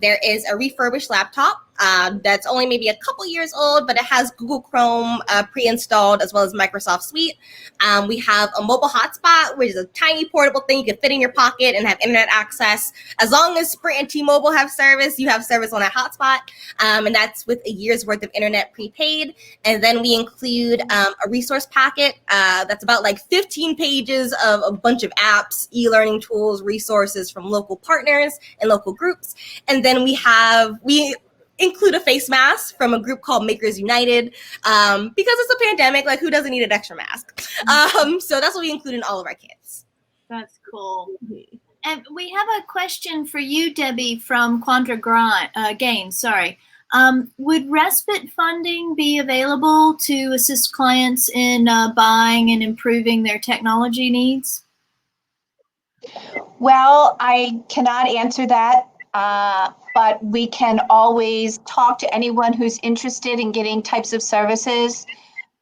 there is a refurbished laptop, that's only maybe a couple years old, but it has Google Chrome pre-installed as well as Microsoft Suite. We have a mobile hotspot, which is a tiny portable thing you can fit in your pocket and have internet access. As long as Sprint and T-Mobile have service, you have service on that hotspot, and that's with a year's worth of internet prepaid. And then we include a resource packet that's about like 15 pages of a bunch of apps, e-learning tools, resources from local partners and local groups. And then we include a face mask from a group called Makers United, because it's a pandemic, like who doesn't need an extra mask? So that's what we include in all of our kits. That's cool. And we have a question for you, Debbie, from Quandra Gaines. Sorry. Would Respite Funding be available to assist clients in buying and improving their technology needs? Well, I cannot answer that, but we can always talk to anyone who's interested in getting types of services.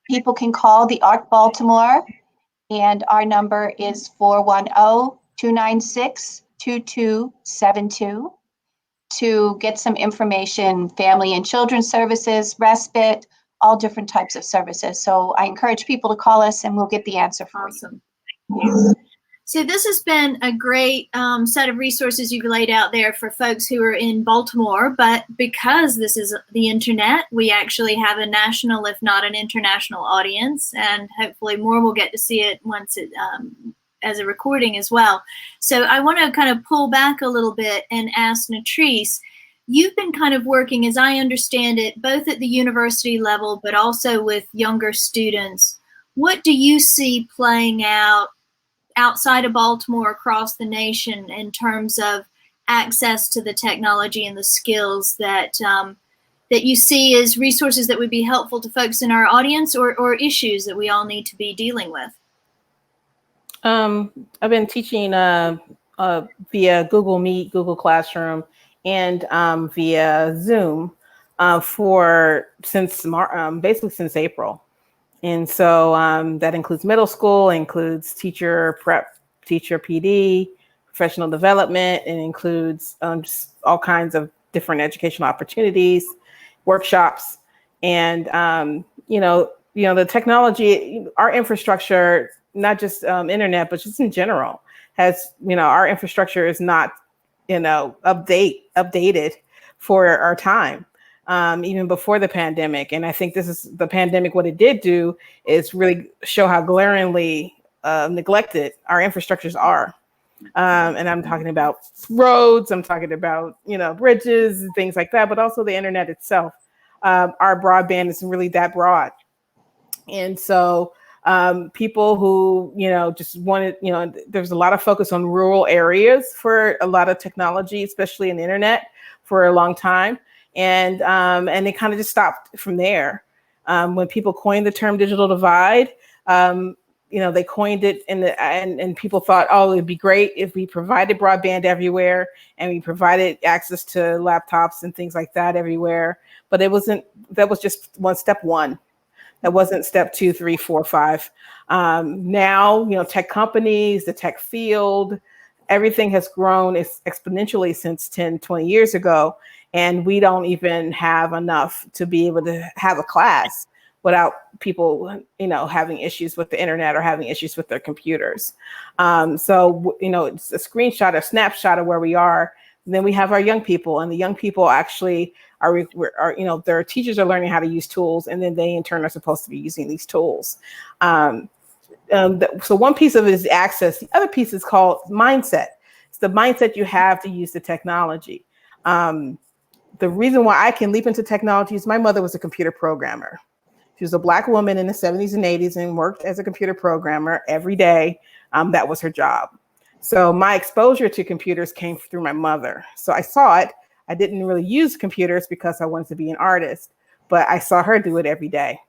People can call the Arc Baltimore, and our number is 410-296-2272 to get some information, family and children's services, respite, all different types of services. So I encourage people to call us and we'll get the answer for you. Awesome. So this has been a great set of resources you've laid out there for folks who are in Baltimore, but because this is the internet, we actually have a national, if not an international audience, and hopefully more will get to see it once it as a recording as well. So I want to kind of pull back a little bit and ask Nathrice, you've been kind of working, as I understand it, both at the university level, but also with younger students. What do you see playing out outside of Baltimore, across the nation, in terms of access to the technology and the skills that that you see as resources that would be helpful to folks in our audience, or issues that we all need to be dealing with? I've been teaching via Google Meet, Google Classroom, and via Zoom basically since April. And so that includes middle school, includes teacher prep, teacher PD, professional development, and includes just all kinds of different educational opportunities, workshops, and the technology, our infrastructure, not just internet, but just in general, has, our infrastructure is not, updated for our time. Even before the pandemic. And I think this is the pandemic. What it did do is really show how glaringly neglected our infrastructures are. And I'm talking about roads, I'm talking about, bridges and things like that, but also the internet itself. Our broadband isn't really that broad. And so people who, just wanted, there's a lot of focus on rural areas for a lot of technology, especially in the internet, for a long time. And they kind of just stopped from there. When people coined the term digital divide, they coined it and people thought, oh, it'd be great if we provided broadband everywhere and we provided access to laptops and things like that everywhere. But that was just step one. That wasn't step 2, 3, 4, 5. Now, tech companies, the tech field, everything has grown exponentially since 10, 20 years ago. And we don't even have enough to be able to have a class without people, having issues with the internet or having issues with their computers. So, it's a screenshot, a snapshot of where we are. And then we have our young people, and the young people actually are their teachers are learning how to use tools, and then they in turn are supposed to be using these tools. So one piece of it is access. The other piece is called mindset. It's the mindset you have to use the technology. The reason why I can leap into technology is my mother was a computer programmer. She was a Black woman in the 70s and 80s and worked as a computer programmer every day. That was her job. So my exposure to computers came through my mother. So I saw it. I didn't really use computers because I wanted to be an artist, but I saw her do it every day.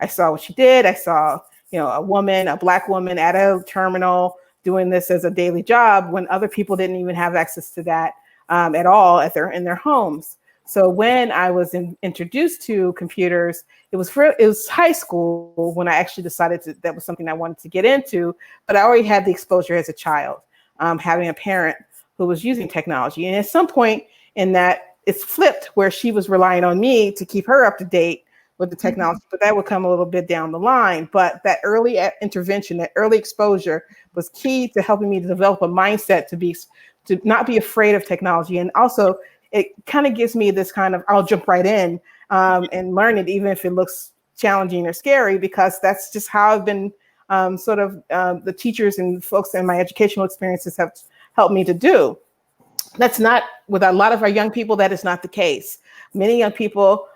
I saw what she did. I saw, a Black woman at a terminal doing this as a daily job when other people didn't even have access to that at all in their homes. So when I was introduced to computers, it was high school when I actually decided that was something I wanted to get into, but I already had the exposure as a child, having a parent who was using technology. And at some point in that it's flipped where she was relying on me to keep her up to date with the technology, but that would come a little bit down the line. But that early intervention, that early exposure was key to helping me to develop a mindset to not be afraid of technology. And also it kind of gives me this kind of, I'll jump right in and learn it, even if it looks challenging or scary, because that's just how I've been the teachers and folks in my educational experiences have helped me to do. That's not, with a lot of our young people, that is not the case. Many young people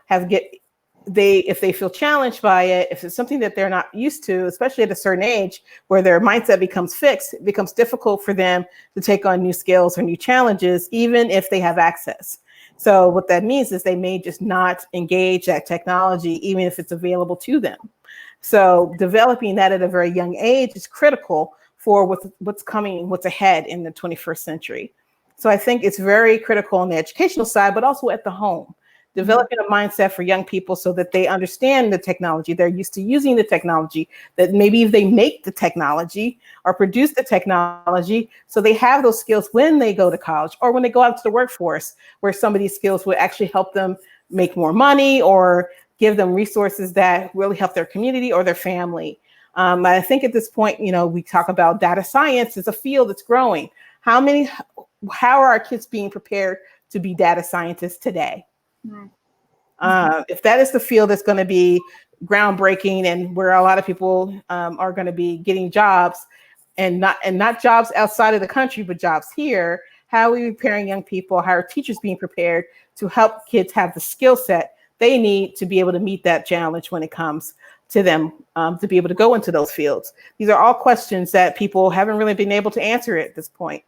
if they feel challenged by it, if it's something that they're not used to, especially at a certain age where their mindset becomes fixed, it becomes difficult for them to take on new skills or new challenges, even if they have access. So what that means is they may just not engage that technology, even if it's available to them. So developing that at a very young age is critical for what's coming, what's ahead in the 21st century. So I think it's very critical on the educational side, but also at the home. Developing a mindset for young people so that they understand the technology, they're used to using the technology, that maybe if they make the technology or produce the technology, so they have those skills when they go to college or when they go out to the workforce, where some of these skills would actually help them make more money or give them resources that really help their community or their family. I think at this point, we talk about data science as a field that's growing. How are our kids being prepared to be data scientists today? If that is the field that's going to be groundbreaking and where a lot of people are going to be getting jobs, and not jobs outside of the country, but jobs here, how are we preparing young people? How are teachers being prepared to help kids have the skill set they need to be able to meet that challenge when it comes to them, to be able to go into those fields? These are all questions that people haven't really been able to answer at this point.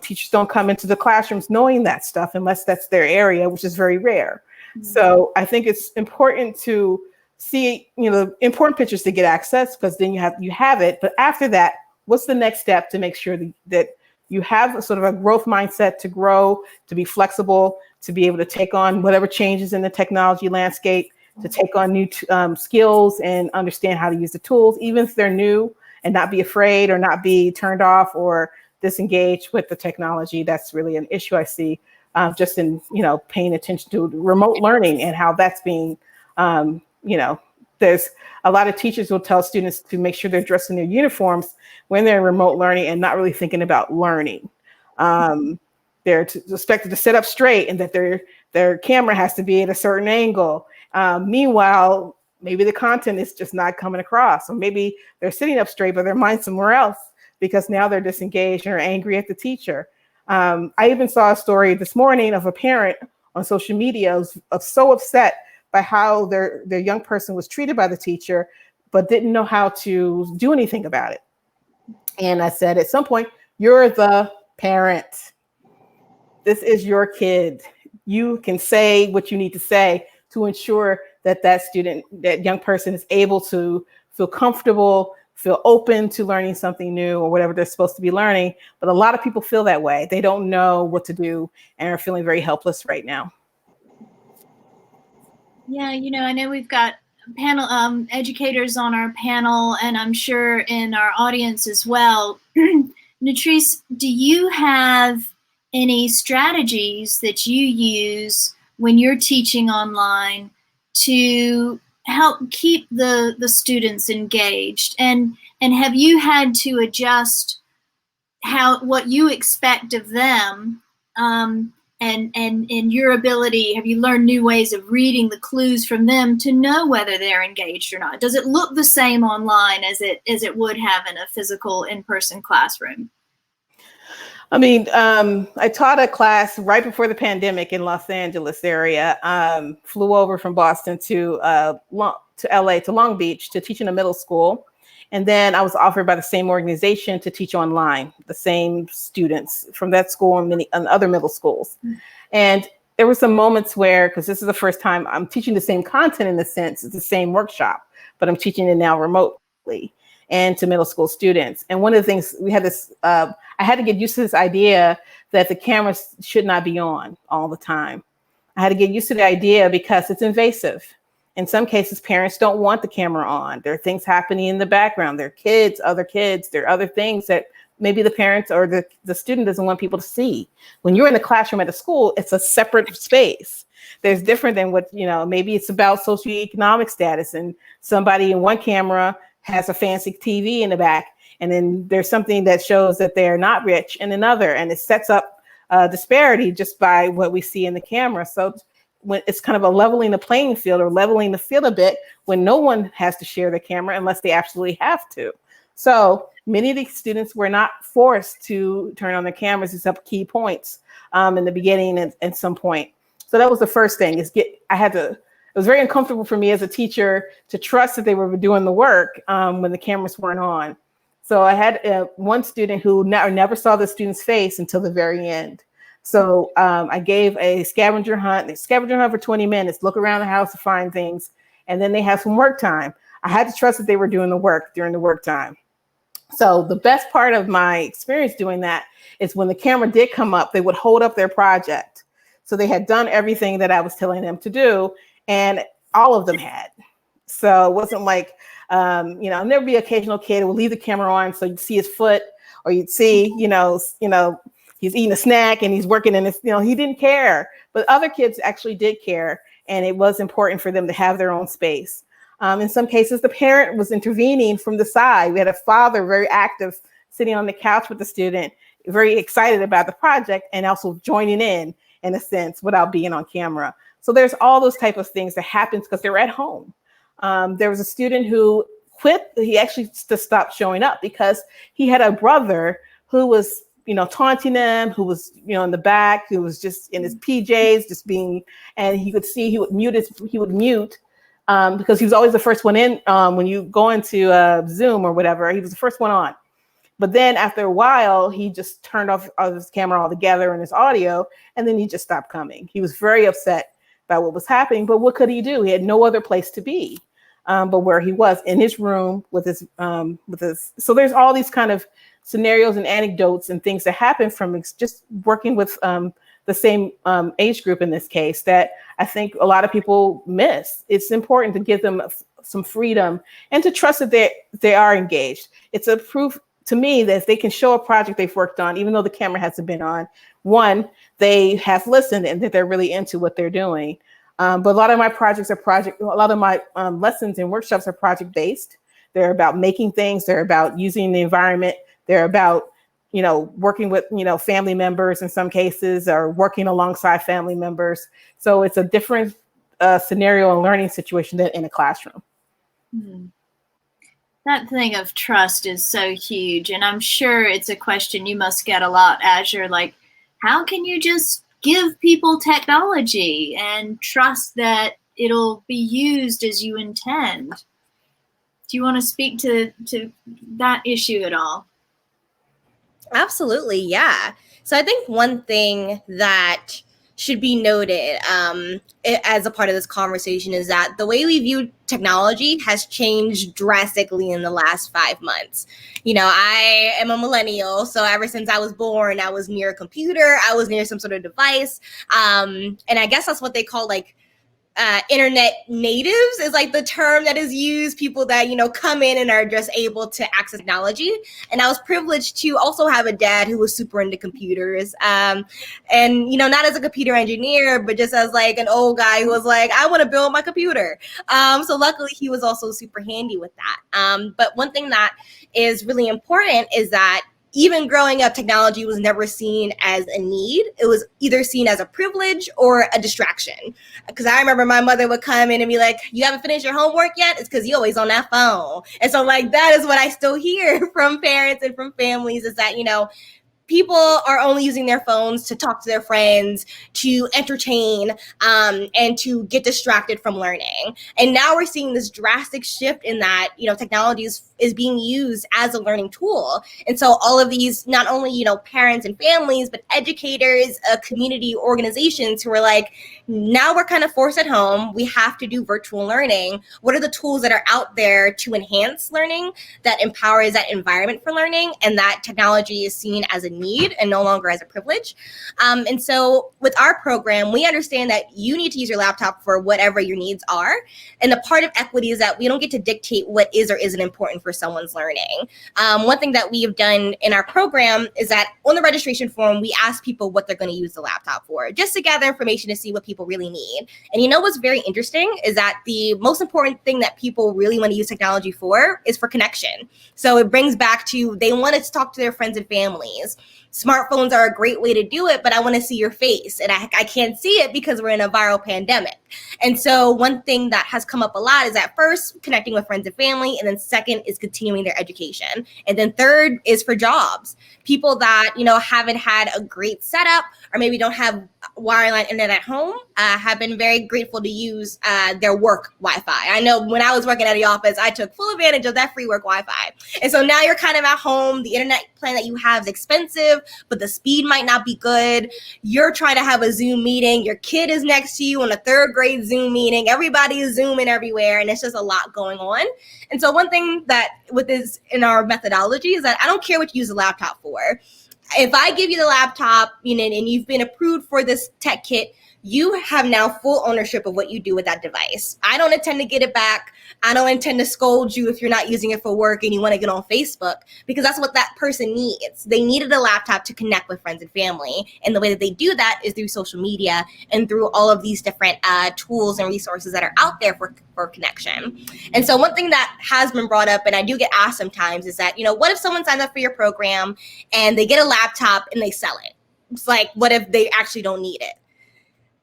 Teachers don't come into the classrooms knowing that stuff unless that's their area, which is very rare. Mm-hmm. So I think it's important to see, important pictures to get access, because then you have it. But after that, what's the next step to make sure that you have a sort of a growth mindset to grow, to be flexible, to be able to take on whatever changes in the technology landscape, to take on new skills and understand how to use the tools, even if they're new, and not be afraid or not be turned off or disengaged with the technology. That's really an issue I see just in, paying attention to remote learning and how that's being, there's a lot of teachers will tell students to make sure they're dressed in their uniforms when they're in remote learning and not really thinking about learning. They're expected to sit up straight and that their camera has to be at a certain angle. Meanwhile, maybe the content is just not coming across, or maybe they're sitting up straight, but their mind's somewhere else because now they're disengaged or angry at the teacher. I even saw a story this morning of a parent on social media so upset by how their young person was treated by the teacher, but didn't know how to do anything about it. And I said, at some point, you're the parent. This is your kid. You can say what you need to say to ensure that that young person is able to feel comfortable, feel open to learning something new or whatever they're supposed to be learning. But a lot of people feel that way. They don't know what to do and are feeling very helpless right now. Yeah, I know we've got panel educators on our panel, and I'm sure in our audience as well. Nathrice, do you have any strategies that you use when you're teaching online to help keep the students engaged? And have you had to adjust what you expect of them, and your ability? Have you learned new ways of reading the clues from them to know whether they're engaged or not? Does it look the same online as it would have in a physical in-person classroom? I mean, I taught a class right before the pandemic in Los Angeles area. Flew over from Boston to LA, to Long Beach, to teach in a middle school. And then I was offered by the same organization to teach online, the same students from that school and many other middle schools. Mm-hmm. And there were some moments where, because this is the first time I'm teaching the same content in a sense, it's the same workshop, but I'm teaching it now remotely and to middle school students. And one of the things we had this, I had to get used to this idea that the cameras should not be on all the time. I had to get used to the idea because it's invasive. In some cases, parents don't want the camera on. There are things happening in the background. There are kids, other kids, there are other things that maybe the parents or the student doesn't want people to see. When you're in the classroom at a school, it's a separate space. There's different than what, maybe it's about socioeconomic status, and somebody in one camera has a fancy TV in the back, and then there's something that shows that they're not rich in another, and it sets up disparity just by what we see in the camera. So when it's kind of a leveling the playing field or leveling the field a bit when no one has to share the camera unless they absolutely have to. So many of these students were not forced to turn on their cameras except key points in the beginning and at some point. So that was the first thing it was very uncomfortable for me as a teacher to trust that they were doing the work when the cameras weren't on. So I had one student who never saw the student's face until the very end. So I gave a scavenger hunt for 20 minutes, look around the house to find things, and then they have some work time. I had to trust that they were doing the work during the work time. So the best part of my experience doing that is when the camera did come up, they would hold up their project. So they had done everything that I was telling them to do, and all of them had. So it wasn't like, there'd be an occasional kid who would leave the camera on so you'd see his foot, or you'd see, he's eating a snack and he's working in his, he didn't care. But other kids actually did care, and it was important for them to have their own space. In some cases, the parent was intervening from the side. We had a father very active, sitting on the couch with the student, very excited about the project, and also joining in a sense, without being on camera. So there's all those type of things that happens because they're at home. There was a student who quit. He actually just stopped showing up because he had a brother who was, taunting him, who was, in the back, who was just in his PJs, just being, and he could see he would mute because he was always the first one in when you go into Zoom or whatever. He was the first one on. But then after a while, he just turned off his camera altogether and his audio, and then he just stopped coming. He was very upset about what was happening, but what could he do? He had no other place to be but where he was, in his room with his. So there's all these kind of scenarios and anecdotes and things that happen from just working with the same age group in this case that I think a lot of people miss. It's important to give them some freedom and to trust that they are engaged. It's a proof to me that if they can show a project they've worked on, even though the camera hasn't been on, one, they have listened and that they're really into what they're doing. But a lot of my projects are a lot of my lessons and workshops are project-based. They're about making things. They're about using the environment. They're about, working with, family members in some cases, or working alongside family members. So it's a different scenario and learning situation than in a classroom. Mm-hmm. That thing of trust is so huge. And I'm sure it's a question you must get a lot, Azure. Like, how can you just give people technology and trust that it'll be used as you intend? Do you want to speak to that issue at all? Absolutely, yeah. So I think one thing that should be noted as a part of this conversation is that the way we view technology has changed drastically in the last 5 months. I am a millennial, so ever since I was born, I was near a computer, I was near some sort of device. And I guess that's what they call internet natives is the term that is used, people that, come in and are just able to access technology. And I was privileged to also have a dad who was super into computers. And, not as a computer engineer, but just as an old guy who was I want to build my computer. So luckily he was also super handy with that. But one thing that is really important is that even growing up, technology was never seen as a need. It was either seen as a privilege or a distraction. Because I remember my mother would come in and be like, you haven't finished your homework yet? It's because you're always on that phone. And so that is what I still hear from parents and from families is that, people are only using their phones to talk to their friends, to entertain, and to get distracted from learning. And now we're seeing this drastic shift in that, technology is being used as a learning tool. And so all of these, not only, parents and families, but educators, community organizations who are now we're kind of forced at home. We have to do virtual learning. What are the tools that are out there to enhance learning, that empowers that environment for learning, and that technology is seen as a need and no longer as a privilege? And so with our program, we understand that you need to use your laptop for whatever your needs are. And the part of equity is that we don't get to dictate what is or isn't important for for someone's learning. One thing that we have done in our program is that on the registration form, we ask people what they're going to use the laptop for, just to gather information to see what people really need. And you know what's very interesting is that the most important thing that people really want to use technology for is for connection. So it brings back to they wanted to talk to their friends and families. Smartphones are a great way to do it, but I want to see your face, and I can't see it because we're in a viral pandemic. And so one thing that has come up a lot is at first connecting with friends and family, and then second is continuing their education. And then third is for jobs. People that, haven't had a great setup or maybe don't have wireline internet at home have been very grateful to use their work Wi-Fi. I know when I was working at the office, I took full advantage of that free work Wi-Fi. And so now you're kind of at home. The internet plan that you have is expensive, but the speed might not be good. You're trying to have a Zoom meeting. Your kid is next to you on a third grade Zoom meeting. Everybody is Zooming everywhere, and it's just a lot going on. And so one thing that with this in our methodology is that I don't care what you use a laptop for. If I give you the laptop, and you've been approved for this tech kit, you have now full ownership of what you do with that device. I don't intend to get it back. I don't intend to scold you if you're not using it for work and you want to get on Facebook, because that's what that person needs. They needed a laptop to connect with friends and family. And the way that they do that is through social media and through all of these different tools and resources that are out there for connection. And so one thing that has been brought up, and I do get asked sometimes, is that, what if someone signs up for your program and they get a laptop and they sell it? It's like, what if they actually don't need it?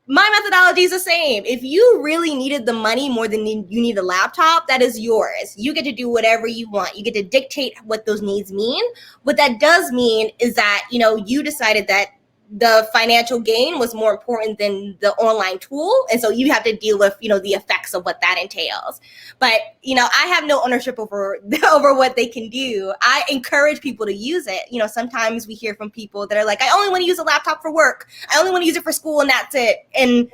My methodology is the same. If you really needed the money more than you need a laptop, that is yours. You get to do whatever you want. You get to dictate what those needs mean. What that does mean is that, you decided that the financial gain was more important than the online tool. And so you have to deal with, the effects of what that entails. But, I have no ownership over what they can do. I encourage people to use it. Sometimes we hear from people that are like, I only want to use a laptop for work. I only want to use it for school, and that's it. And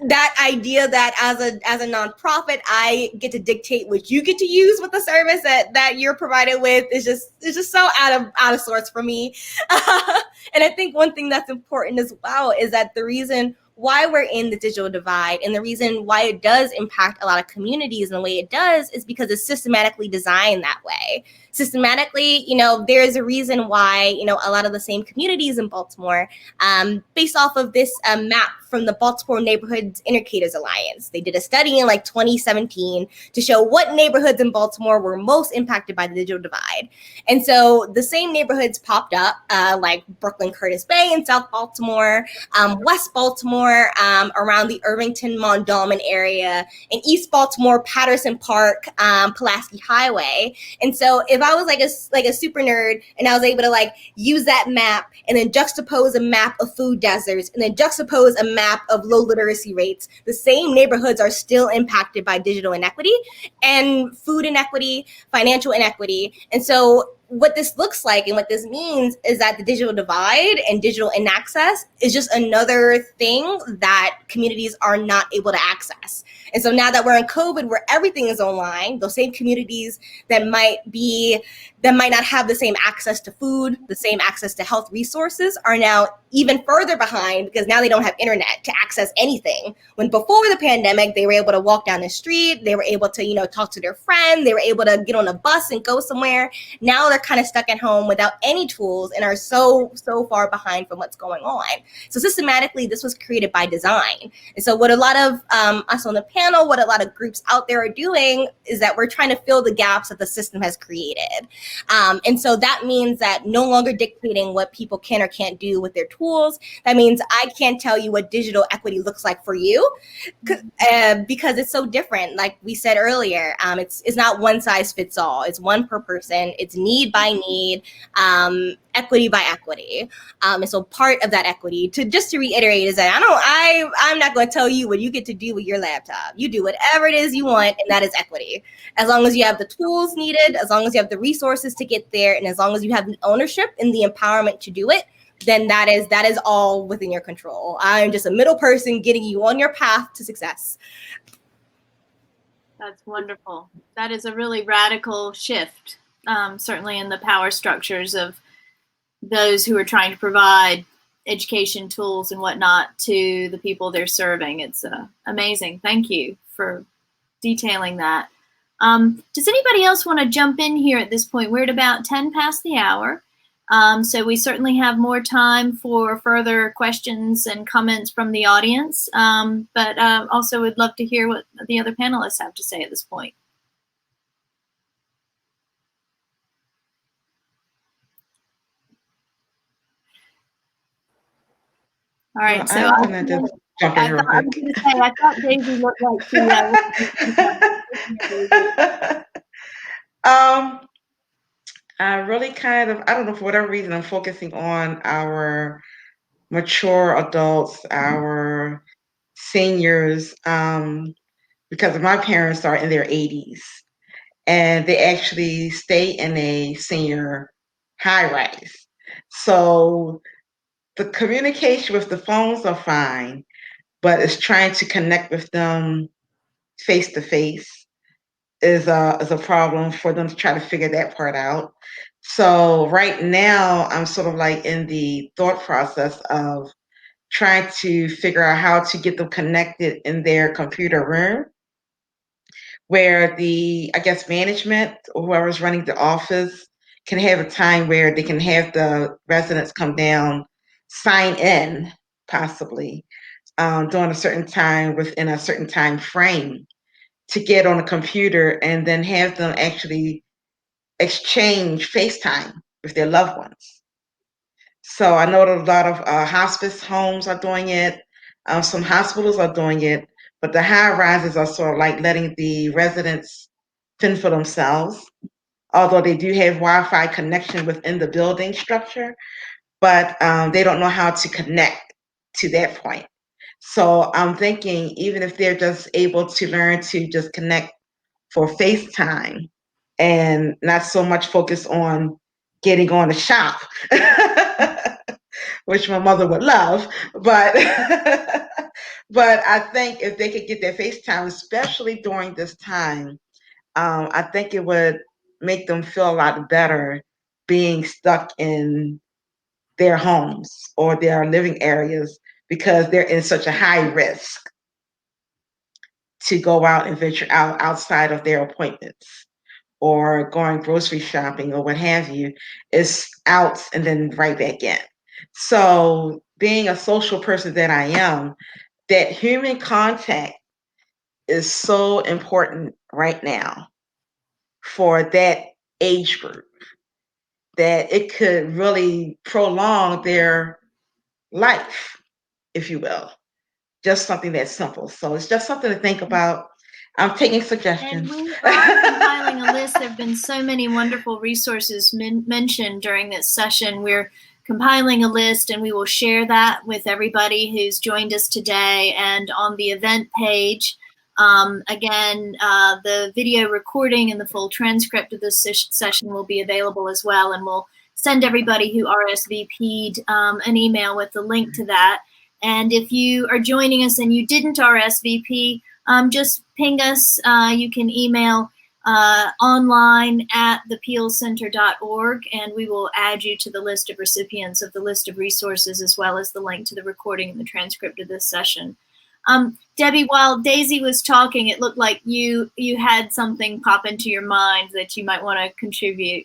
that idea that as a nonprofit, I get to dictate what you get to use with the service that you're provided with is just so out of sorts for me. And I think one thing that's important as well is that the reason why we're in the digital divide and the reason why it does impact a lot of communities in the way it does is because it's systematically designed that way. Systematically, there is a reason why, a lot of the same communities in Baltimore, based off of this map from the Baltimore Neighborhoods Educators Alliance. They did a study in 2017 to show what neighborhoods in Baltimore were most impacted by the digital divide. And so the same neighborhoods popped up, like Brooklyn Curtis Bay in South Baltimore, West Baltimore, around the Irvington Mondawmin area, in East Baltimore, Patterson Park, Pulaski Highway. And so if I was like a super nerd and I was able to use that map and then juxtapose a map of food deserts and then juxtapose a map of low literacy rates, the same neighborhoods are still impacted by digital inequity and food inequity, financial inequity. And so what this looks like and what this means is that the digital divide and digital inaccess is just another thing that communities are not able to access. And so now that we're in COVID, where everything is online, those same communities that might not have the same access to food, the same access to health resources are now even further behind because now they don't have internet to access anything. When before the pandemic, they were able to walk down the street, they were able to, talk to their friend, they were able to get on a bus and go somewhere. Now they're kind of stuck at home without any tools and are so far behind from what's going on. So systematically, this was created by design. And so what a lot of us on the panel, what a lot of groups out there are doing is that we're trying to fill the gaps that the system has created. And so that means that no longer dictating what people can or can't do with their tools. That means I can't tell you what digital equity looks like for you because it's so different. Like we said earlier, it's not one size fits all. It's one per person. It's need by need, equity by equity. And so part of that equity, to reiterate, is that I'm not going to tell you what you get to do with your laptop. You do whatever it is you want, and that is equity. As long as you have the tools needed, as long as you have the resources to get there, and as long as you have the ownership and the empowerment to do it, then that is all within your control. I'm just a middle person getting you on your path to success. That's wonderful. That is a really radical shift, certainly in the power structures of those who are trying to provide education tools and whatnot to the people they're serving. It's amazing. Thank you for detailing that. Does anybody else want to jump in here at this point? We're at about 10 past the hour. So we certainly have more time for further questions and comments from the audience, but also would love to hear what the other panelists have to say at this point. All right, Well, so I'm gonna just jump in real quick. I thought Daisy looked like she I really kind of, I don't know, for whatever reason, I'm focusing on our mature adults, our seniors, because my parents are in their 80s and they actually stay in a senior high rise. So the communication with the phones are fine, but it's trying to connect with them face to face is a problem for them to try to figure that part out. So right now I'm sort of like in the thought process of trying to figure out how to get them connected in their computer room where the, I guess, management or whoever's running the office can have a time where they can have the residents come down, sign in possibly during a certain time within a certain time frame to get on a computer and then have them actually exchange FaceTime with their loved ones. So I know that a lot of hospice homes are doing it. Some hospitals are doing it, but the high rises are sort of like letting the residents fend for themselves, although they do have Wi-Fi connection within the building structure, but they don't know how to connect to that point. So I'm thinking even if they're just able to learn to just connect for FaceTime and not so much focus on getting on the shop, which my mother would love, but but I think if they could get their FaceTime, especially during this time, I think it would make them feel a lot better being stuck in their homes or their living areas because they're in such a high risk to go out and venture out outside of their appointments or going grocery shopping or what have you. Is out and then right back in. So being a social person that I am, that human contact is so important right now for that age group that it could really prolong their life, if you will. Just something that's simple. So it's just something to think about. I'm taking suggestions. And we are compiling a list. There have been so many wonderful resources mentioned during this session. We're compiling a list and we will share that with everybody who's joined us today. And on the event page, again, the video recording and the full transcript of this session will be available as well. And we'll send everybody who RSVP'd an email with the link to that. And if you are joining us and you didn't RSVP, just ping us. You can email online at thepealecenter.org, and we will add you to the list of recipients of the list of resources, as well as the link to the recording and the transcript of this session. Debbie, while Daisy was talking, it looked like you had something pop into your mind that you might want to contribute.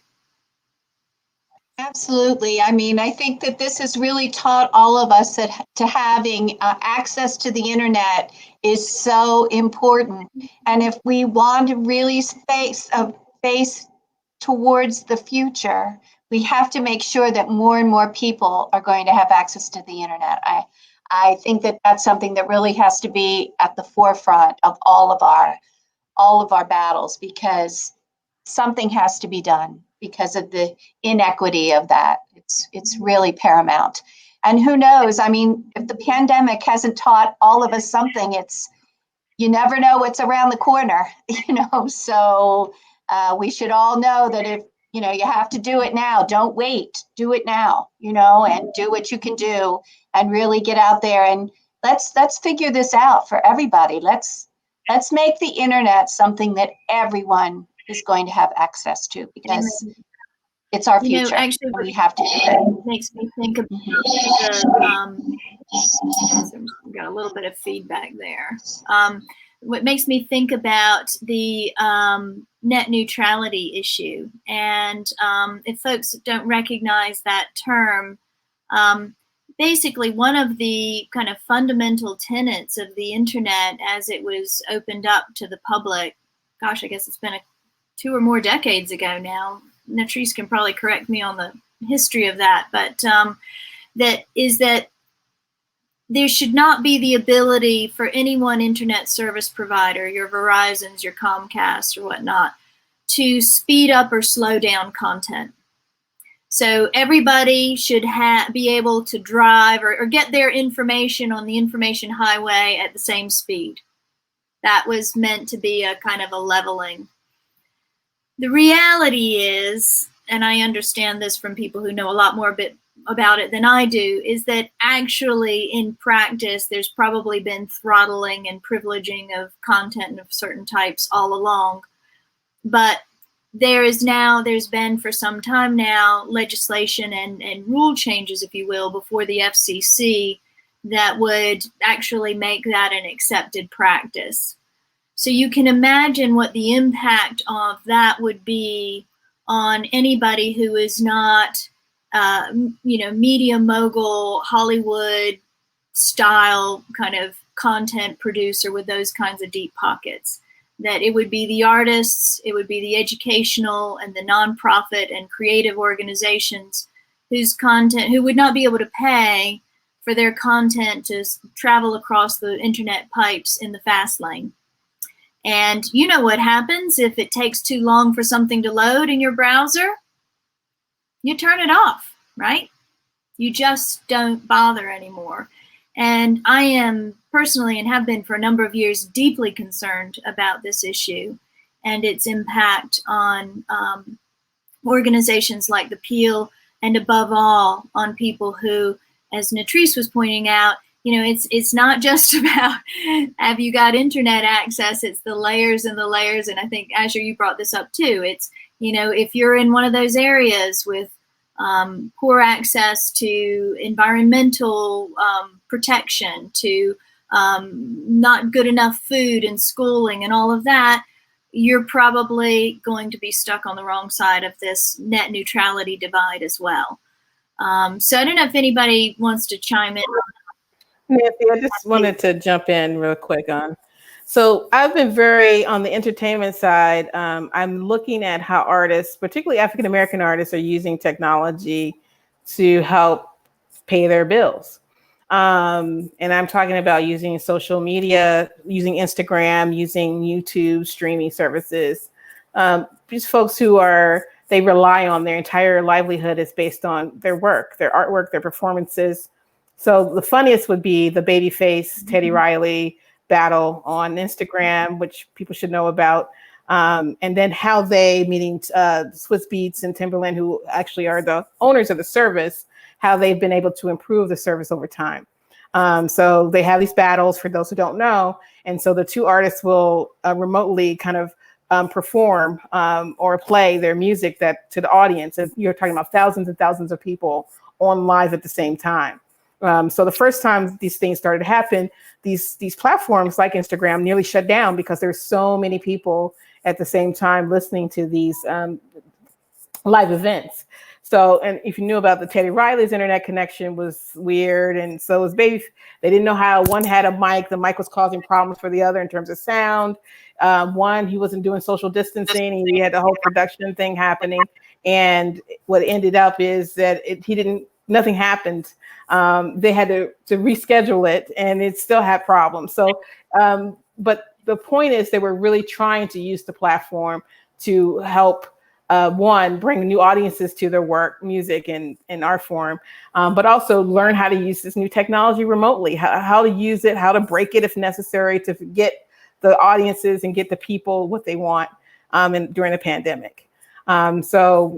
Absolutely. I mean, I think that this has really taught all of us that to having access to the internet is so important. And if we want to really face towards the future, we have to make sure that more and more people are going to have access to the internet. I think that that's something that really has to be at the forefront of all of our battles, because something has to be done because of the inequity of that. It's really paramount. And who knows, I mean, if the pandemic hasn't taught all of us something, you never know what's around the corner, so we should all know that if, you have to do it now, don't wait, do it now, and do what you can do and really get out there and let's figure this out for everybody. Let's make the internet something that everyone is going to have access to, because it's our future. Actually, we have to do it. It makes me think about got a little bit of feedback there. what makes me think about the net neutrality issue. And if folks don't recognize that term, basically one of the kind of fundamental tenets of the internet as it was opened up to the public, gosh, I guess it's been 2 or more decades ago now. Nettrice can probably correct me on the history of that, but that there should not be the ability for any one internet service provider, your Verizons, your Comcast, or whatnot, to speed up or slow down content. So everybody should be able to drive or get their information on the information highway at the same speed. That was meant to be a kind of a leveling. The reality is, and I understand this from people who know a lot more about it than I do, is that actually in practice, there's probably been throttling and privileging of content of certain types all along. But there's been for some time now legislation and rule changes, if you will, before the FCC that would actually make that an accepted practice. So you can imagine what the impact of that would be on anybody who is not media mogul, Hollywood style kind of content producer with those kinds of deep pockets. That it would be the artists, it would be the educational and the nonprofit and creative organizations who would not be able to pay for their content to travel across the internet pipes in the fast lane. And you know what happens if it takes too long for something to load in your browser? You turn it off, right? You just don't bother anymore. And I am personally, and have been for a number of years, deeply concerned about this issue and its impact on organizations like the Peale, and above all, on people who, as Nettrice was pointing out, it's not just about have you got internet access, it's the layers and the layers. And I think, Azure, you brought this up too. It's, if you're in one of those areas with poor access to environmental protection, to not good enough food and schooling and all of that, you're probably going to be stuck on the wrong side of this net neutrality divide as well. So I don't know if anybody wants to chime in. Nancy, I just wanted to jump in real quick on. So I've been very on the entertainment side. I'm looking at how artists, particularly African-American artists, are using technology to help pay their bills. And I'm talking about using social media, using Instagram, using YouTube streaming services. These folks they rely on their entire livelihood is based on their work, their artwork, their performances. So the funniest would be the Babyface, Teddy Riley battle on Instagram, which people should know about. And then how they, meaning Swiss Beats and Timberland, who actually are the owners of the service, how they've been able to improve the service over time. So they have these battles, for those who don't know. And so the two artists will remotely kind of perform or play their music to the audience. And you're talking about thousands and thousands of people on live at the same time. So the first time these things started to happen, these platforms like Instagram nearly shut down because there's so many people at the same time listening to these live events. So, and if you knew about the Teddy Riley's internet connection was weird, and so was they didn't know how one had a mic, the mic was causing problems for the other in terms of sound. One, he wasn't doing social distancing, he had the whole production thing happening, and what ended up is that nothing happened. They had to reschedule it, and it still had problems. So, but the point is they were really trying to use the platform to help one, bring new audiences to their work, music and art form, but also learn how to use this new technology remotely, how to use it, how to break it if necessary to get the audiences and get the people what they want during the pandemic. So,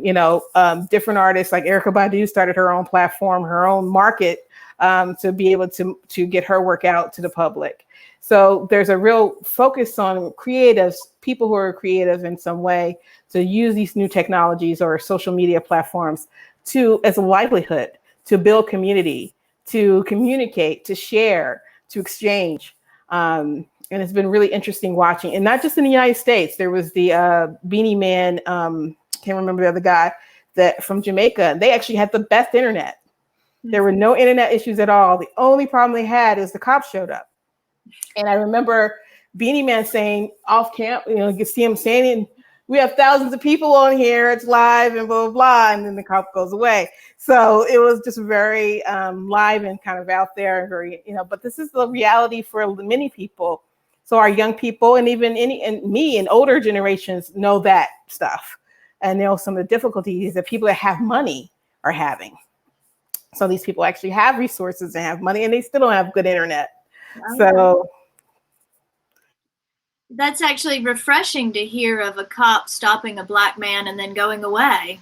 different artists like Erykah Badu started her own platform, her own market to be able to get her work out to the public. So there's a real focus on creatives, people who are creative in some way, to use these new technologies or social media platforms as a livelihood, to build community, to communicate, to share, to exchange. And it's been really interesting watching, and not just in the United States. There was the Beanie Man, can't remember the other guy, that from Jamaica. They actually had the best internet. There were no internet issues at all. The only problem they had is the cops showed up. And I remember Beanie Man saying off camp, you could see him saying, we have thousands of people on here, it's live and blah, blah, blah. And then the cop goes away. So it was just very live and kind of out there and very, but this is the reality for many people. So our young people and even me and older generations know that stuff and know some of the difficulties that people that have money are having. So these people actually have resources and have money and they still don't have good internet. So that's actually refreshing to hear of a cop stopping a Black man and then going away.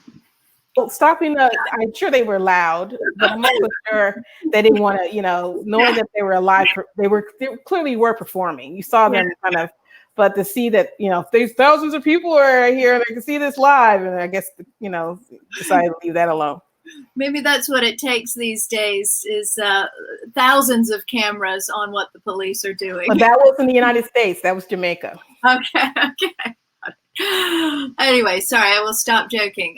Well, I'm sure they were loud, but I'm also sure they didn't want to, knowing that they were alive, they clearly were performing. You saw them kind of, but to see that, there's thousands of people are here and they can see this live, and I guess, decided to leave that alone. Maybe that's what it takes these days is thousands of cameras on what the police are doing. But that was in the United States. That was Jamaica. Okay. Anyway, sorry, I will stop joking.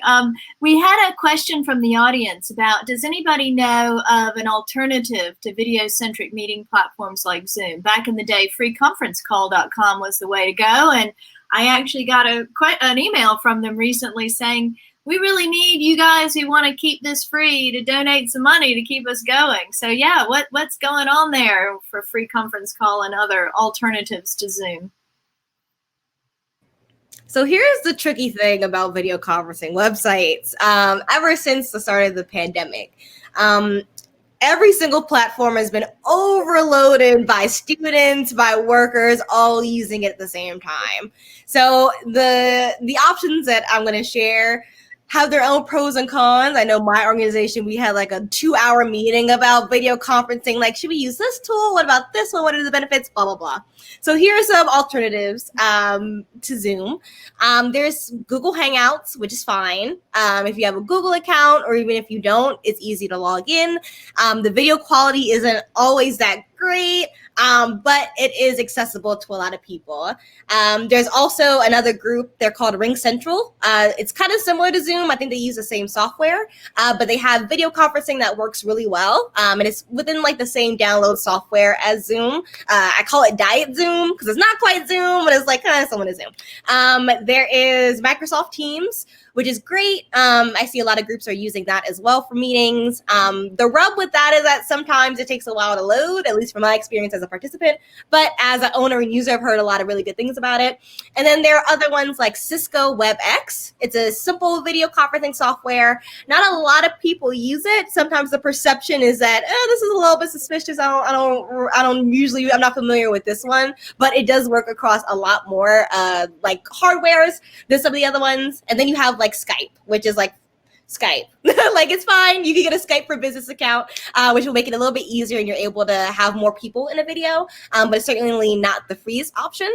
We had a question from the audience about, does anybody know of an alternative to video-centric meeting platforms like Zoom? Back in the day, freeconferencecall.com was the way to go. And I actually got an email from them recently saying, we really need you guys who want to keep this free to donate some money to keep us going. So yeah, what's going on there for Free Conference Call and other alternatives to Zoom? So here's the tricky thing about video conferencing websites. Ever since the start of the pandemic, every single platform has been overloaded by students, by workers, all using it at the same time. So the options that I'm going to share have their own pros and cons. I know my organization, we had like a 2-hour meeting about video conferencing. Like, should we use this tool? What about this one? What are the benefits? Blah, blah, blah. So here are some alternatives to Zoom. There's Google Hangouts, which is fine. If you have a Google account, or even if you don't, it's easy to log in. The video quality isn't always that great, but it is accessible to a lot of people. There's also another group, they're called Ring Central. It's kind of similar to Zoom. I think they use the same software, but they have video conferencing that works really well. And it's within like the same download software as Zoom. I call it Diet Zoom because it's not quite Zoom, but it's like kind of similar to Zoom. There is Microsoft Teams, which is great. I see a lot of groups are using that as well for meetings. The rub with that is that sometimes it takes a while to load, at least from my experience as a participant, but as an owner and user, I've heard a lot of really good things about it. And then there are other ones like Cisco WebEx. It's a simple video conferencing software. Not a lot of people use it. Sometimes the perception is that, this is a little bit suspicious. I'm not familiar with this one, but it does work across a lot more like hardwares than some of the other ones. And then you have like Skype, which is like Skype. Like, it's fine. You can get a Skype for Business account, which will make it a little bit easier and you're able to have more people in a video, but it's certainly not the freeze option.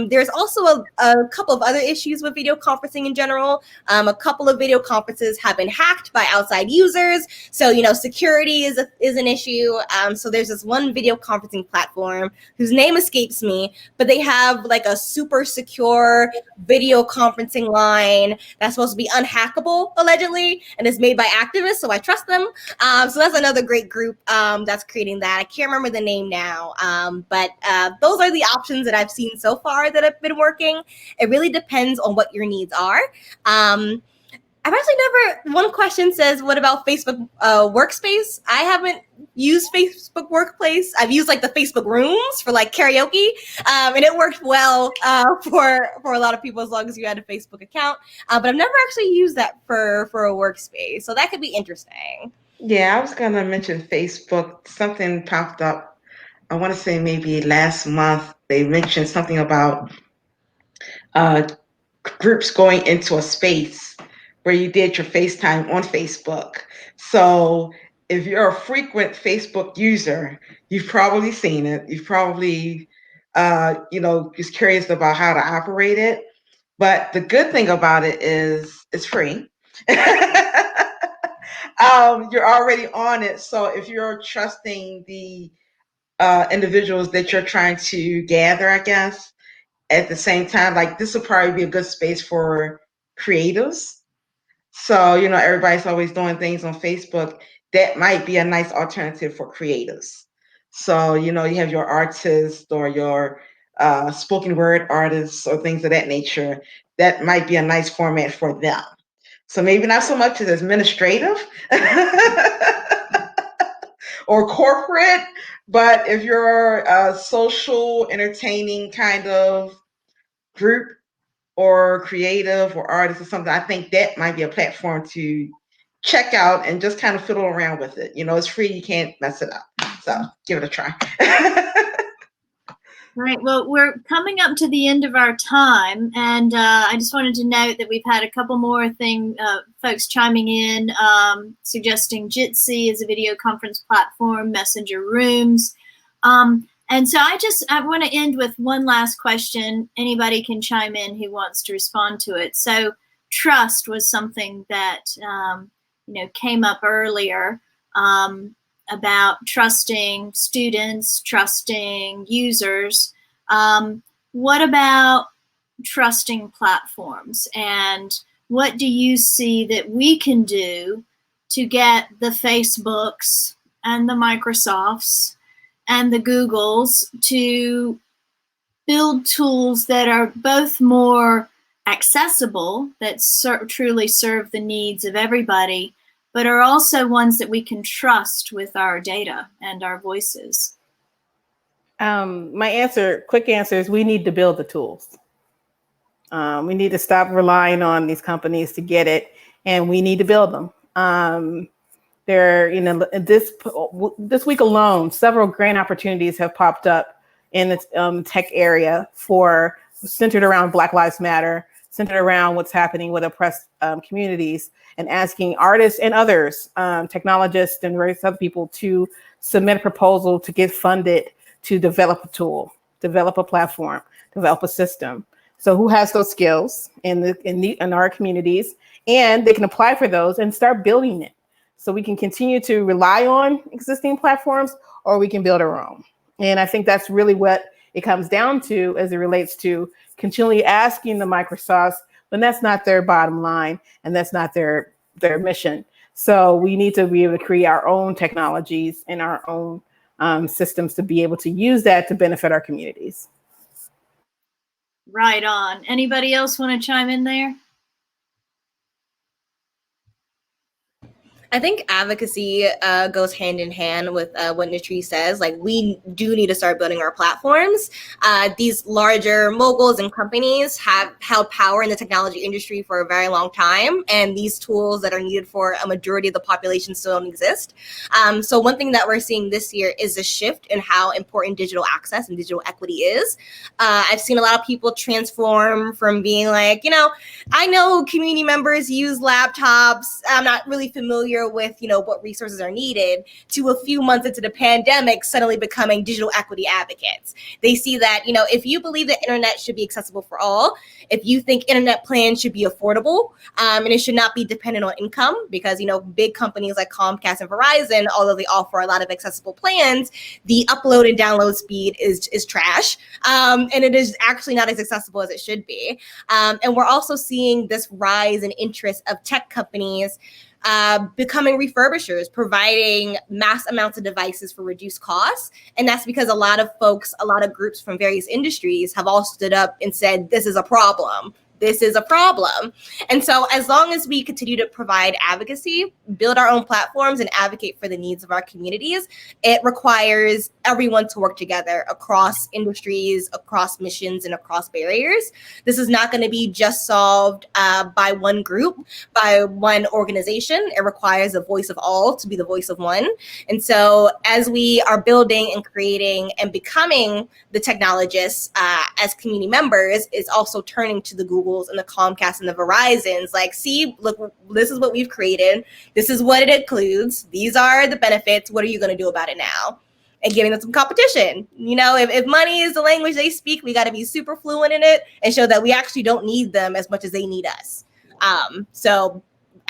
There's also a couple of other issues with video conferencing in general. A couple of video conferences have been hacked by outside users. So, security is an issue. So there's this one video conferencing platform whose name escapes me, but they have like a super secure video conferencing line that's supposed to be unhackable, allegedly, and it's made by activists, so I trust them. So that's another great group that's creating that. I can't remember the name now, but those are the options that I've seen so far that have been working. It really depends on what your needs are. I've actually one question says, what about Facebook Workspace? I haven't used Facebook Workplace. I've used like the Facebook Rooms for like karaoke, and it worked well for a lot of people as long as you had a Facebook account. But I've never actually used that for a workspace, so that could be interesting. Yeah, I was going to mention Facebook. Something popped up. I want to say maybe last month they mentioned something about groups going into a space where you did your FaceTime on Facebook. So if you're a frequent Facebook user, you've probably seen it. You've probably, just curious about how to operate it. But the good thing about it is it's free. You're already on it. So if you're trusting the individuals that you're trying to gather, I guess. At the same time, like this will probably be a good space for creatives. So, everybody's always doing things on Facebook. That might be a nice alternative for creatives. So, you have your artists or your spoken word artists or things of that nature. That might be a nice format for them. So maybe not so much as administrative or corporate, but if you're a social, entertaining kind of group or creative or artist or something, I think that might be a platform to check out and just kind of fiddle around with it. It's free, you can't mess it up. So give it a try. Right. Well, we're coming up to the end of our time, and I just wanted to note that we've had a couple more folks chiming in, suggesting Jitsi as a video conference platform, Messenger Rooms. And so I want to end with one last question. Anybody can chime in who wants to respond to it. So trust was something that, came up earlier. About trusting students, trusting users. What about trusting platforms? And what do you see that we can do to get the Facebooks and the Microsofts and the Googles to build tools that are both more accessible, that truly serve the needs of everybody, but are also ones that we can trust with our data and our voices? My quick answer is we need to build the tools. We need to stop relying on these companies to get it, and we need to build them. This week alone, several grant opportunities have popped up in the tech area centered around Black Lives Matter, centered around what's happening with oppressed communities, and asking artists and others, technologists and various other people, to submit a proposal to get funded to develop a tool, develop a platform, develop a system. So who has those skills in our communities, and they can apply for those and start building it. So we can continue to rely on existing platforms, or we can build our own. And I think that's really what it comes down to as it relates to continually asking the Microsofts when that's not their bottom line and that's not their mission. So we need to be able to create our own technologies and our own systems to be able to use that to benefit our communities. Right on. Anybody else want to chime in there? I think advocacy goes hand in hand with what Nettrice says. Like, we do need to start building our platforms. These larger moguls and companies have held power in the technology industry for a very long time, and these tools that are needed for a majority of the population still don't exist. So one thing that we're seeing this year is a shift in how important digital access and digital equity is. I've seen a lot of people transform from being like, I know community members use laptops, I'm not really familiar with what resources are needed, to a few months into the pandemic suddenly becoming digital equity advocates. They see that if you believe that internet should be accessible for all, if you think internet plans should be affordable, and it should not be dependent on income, because big companies like Comcast and Verizon, although they offer a lot of accessible plans, the upload and download speed is trash, and it is actually not as accessible as it should be. And we're also seeing this rise in interest of tech companies becoming refurbishers, providing mass amounts of devices for reduced costs. And that's because a lot of groups from various industries have all stood up and said, this is a problem. This is a problem. And so as long as we continue to provide advocacy, build our own platforms, and advocate for the needs of our communities, it requires everyone to work together across industries, across missions, and across barriers. This is not going to be just solved by one group, by one organization. It requires the voice of all to be the voice of one. And so as we are building and creating and becoming the technologists as community members, is also turning to the Googles and the Comcast and the Verizons, like, see, look, this is what we've created. This is what it includes. These are the benefits. What are you going to do about it now? And giving them some competition. If money is the language they speak, we got to be super fluent in it and show that we actually don't need them as much as they need us. So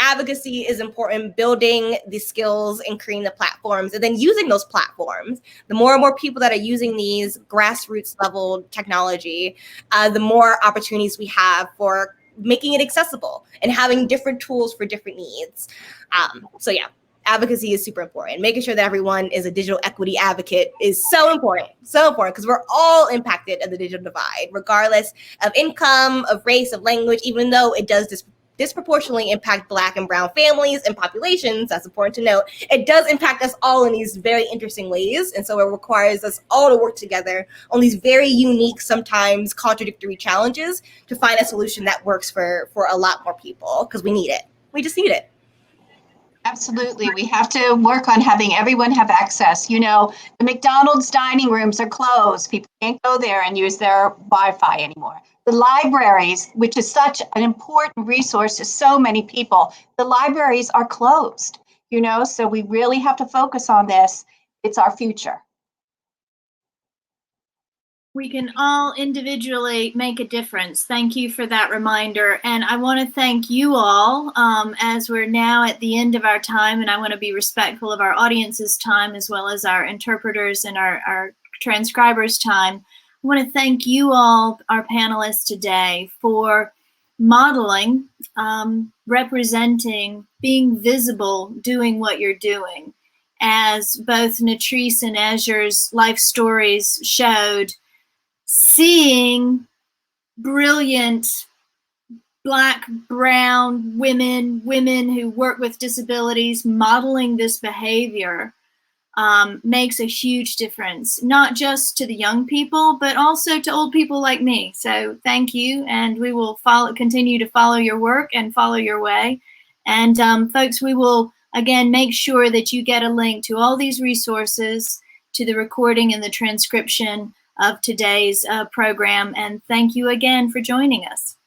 advocacy is important, building the skills and creating the platforms, and then using those platforms. The more and more people that are using these grassroots level technology, the more opportunities we have for making it accessible and having different tools for different needs. So yeah, advocacy is super important. Making sure that everyone is a digital equity advocate is so important because we're all impacted of the digital divide, regardless of income, of race, of language, even though it does disproportionately impact Black and brown families and populations. That's important to note. It does impact us all in these very interesting ways. And so it requires us all to work together on these very unique, sometimes contradictory challenges to find a solution that works for a lot more people, because we need it. We just need it. Absolutely. We have to work on having everyone have access. You know, the McDonald's dining rooms are closed. People can't go there and use their Wi-Fi anymore. The libraries, which is such an important resource to so many people, the libraries are closed, you know, so we really have to focus on this. It's our future. We can all individually make a difference. Thank you for that reminder. And I want to thank you all as we're now at the end of our time, and I want to be respectful of our audience's time as well as our interpreters and our transcribers' time. I want to thank you all, our panelists today, for modeling, representing, being visible, doing what you're doing. As both Nettrice and Azure's life stories showed, seeing brilliant Black, brown women who work with disabilities modeling this behavior makes a huge difference, not just to the young people, but also to old people like me. So thank you, and we will continue to follow your work and follow your way. And folks, we will again make sure that you get a link to all these resources, to the recording and the transcription of today's program. And thank you again for joining us.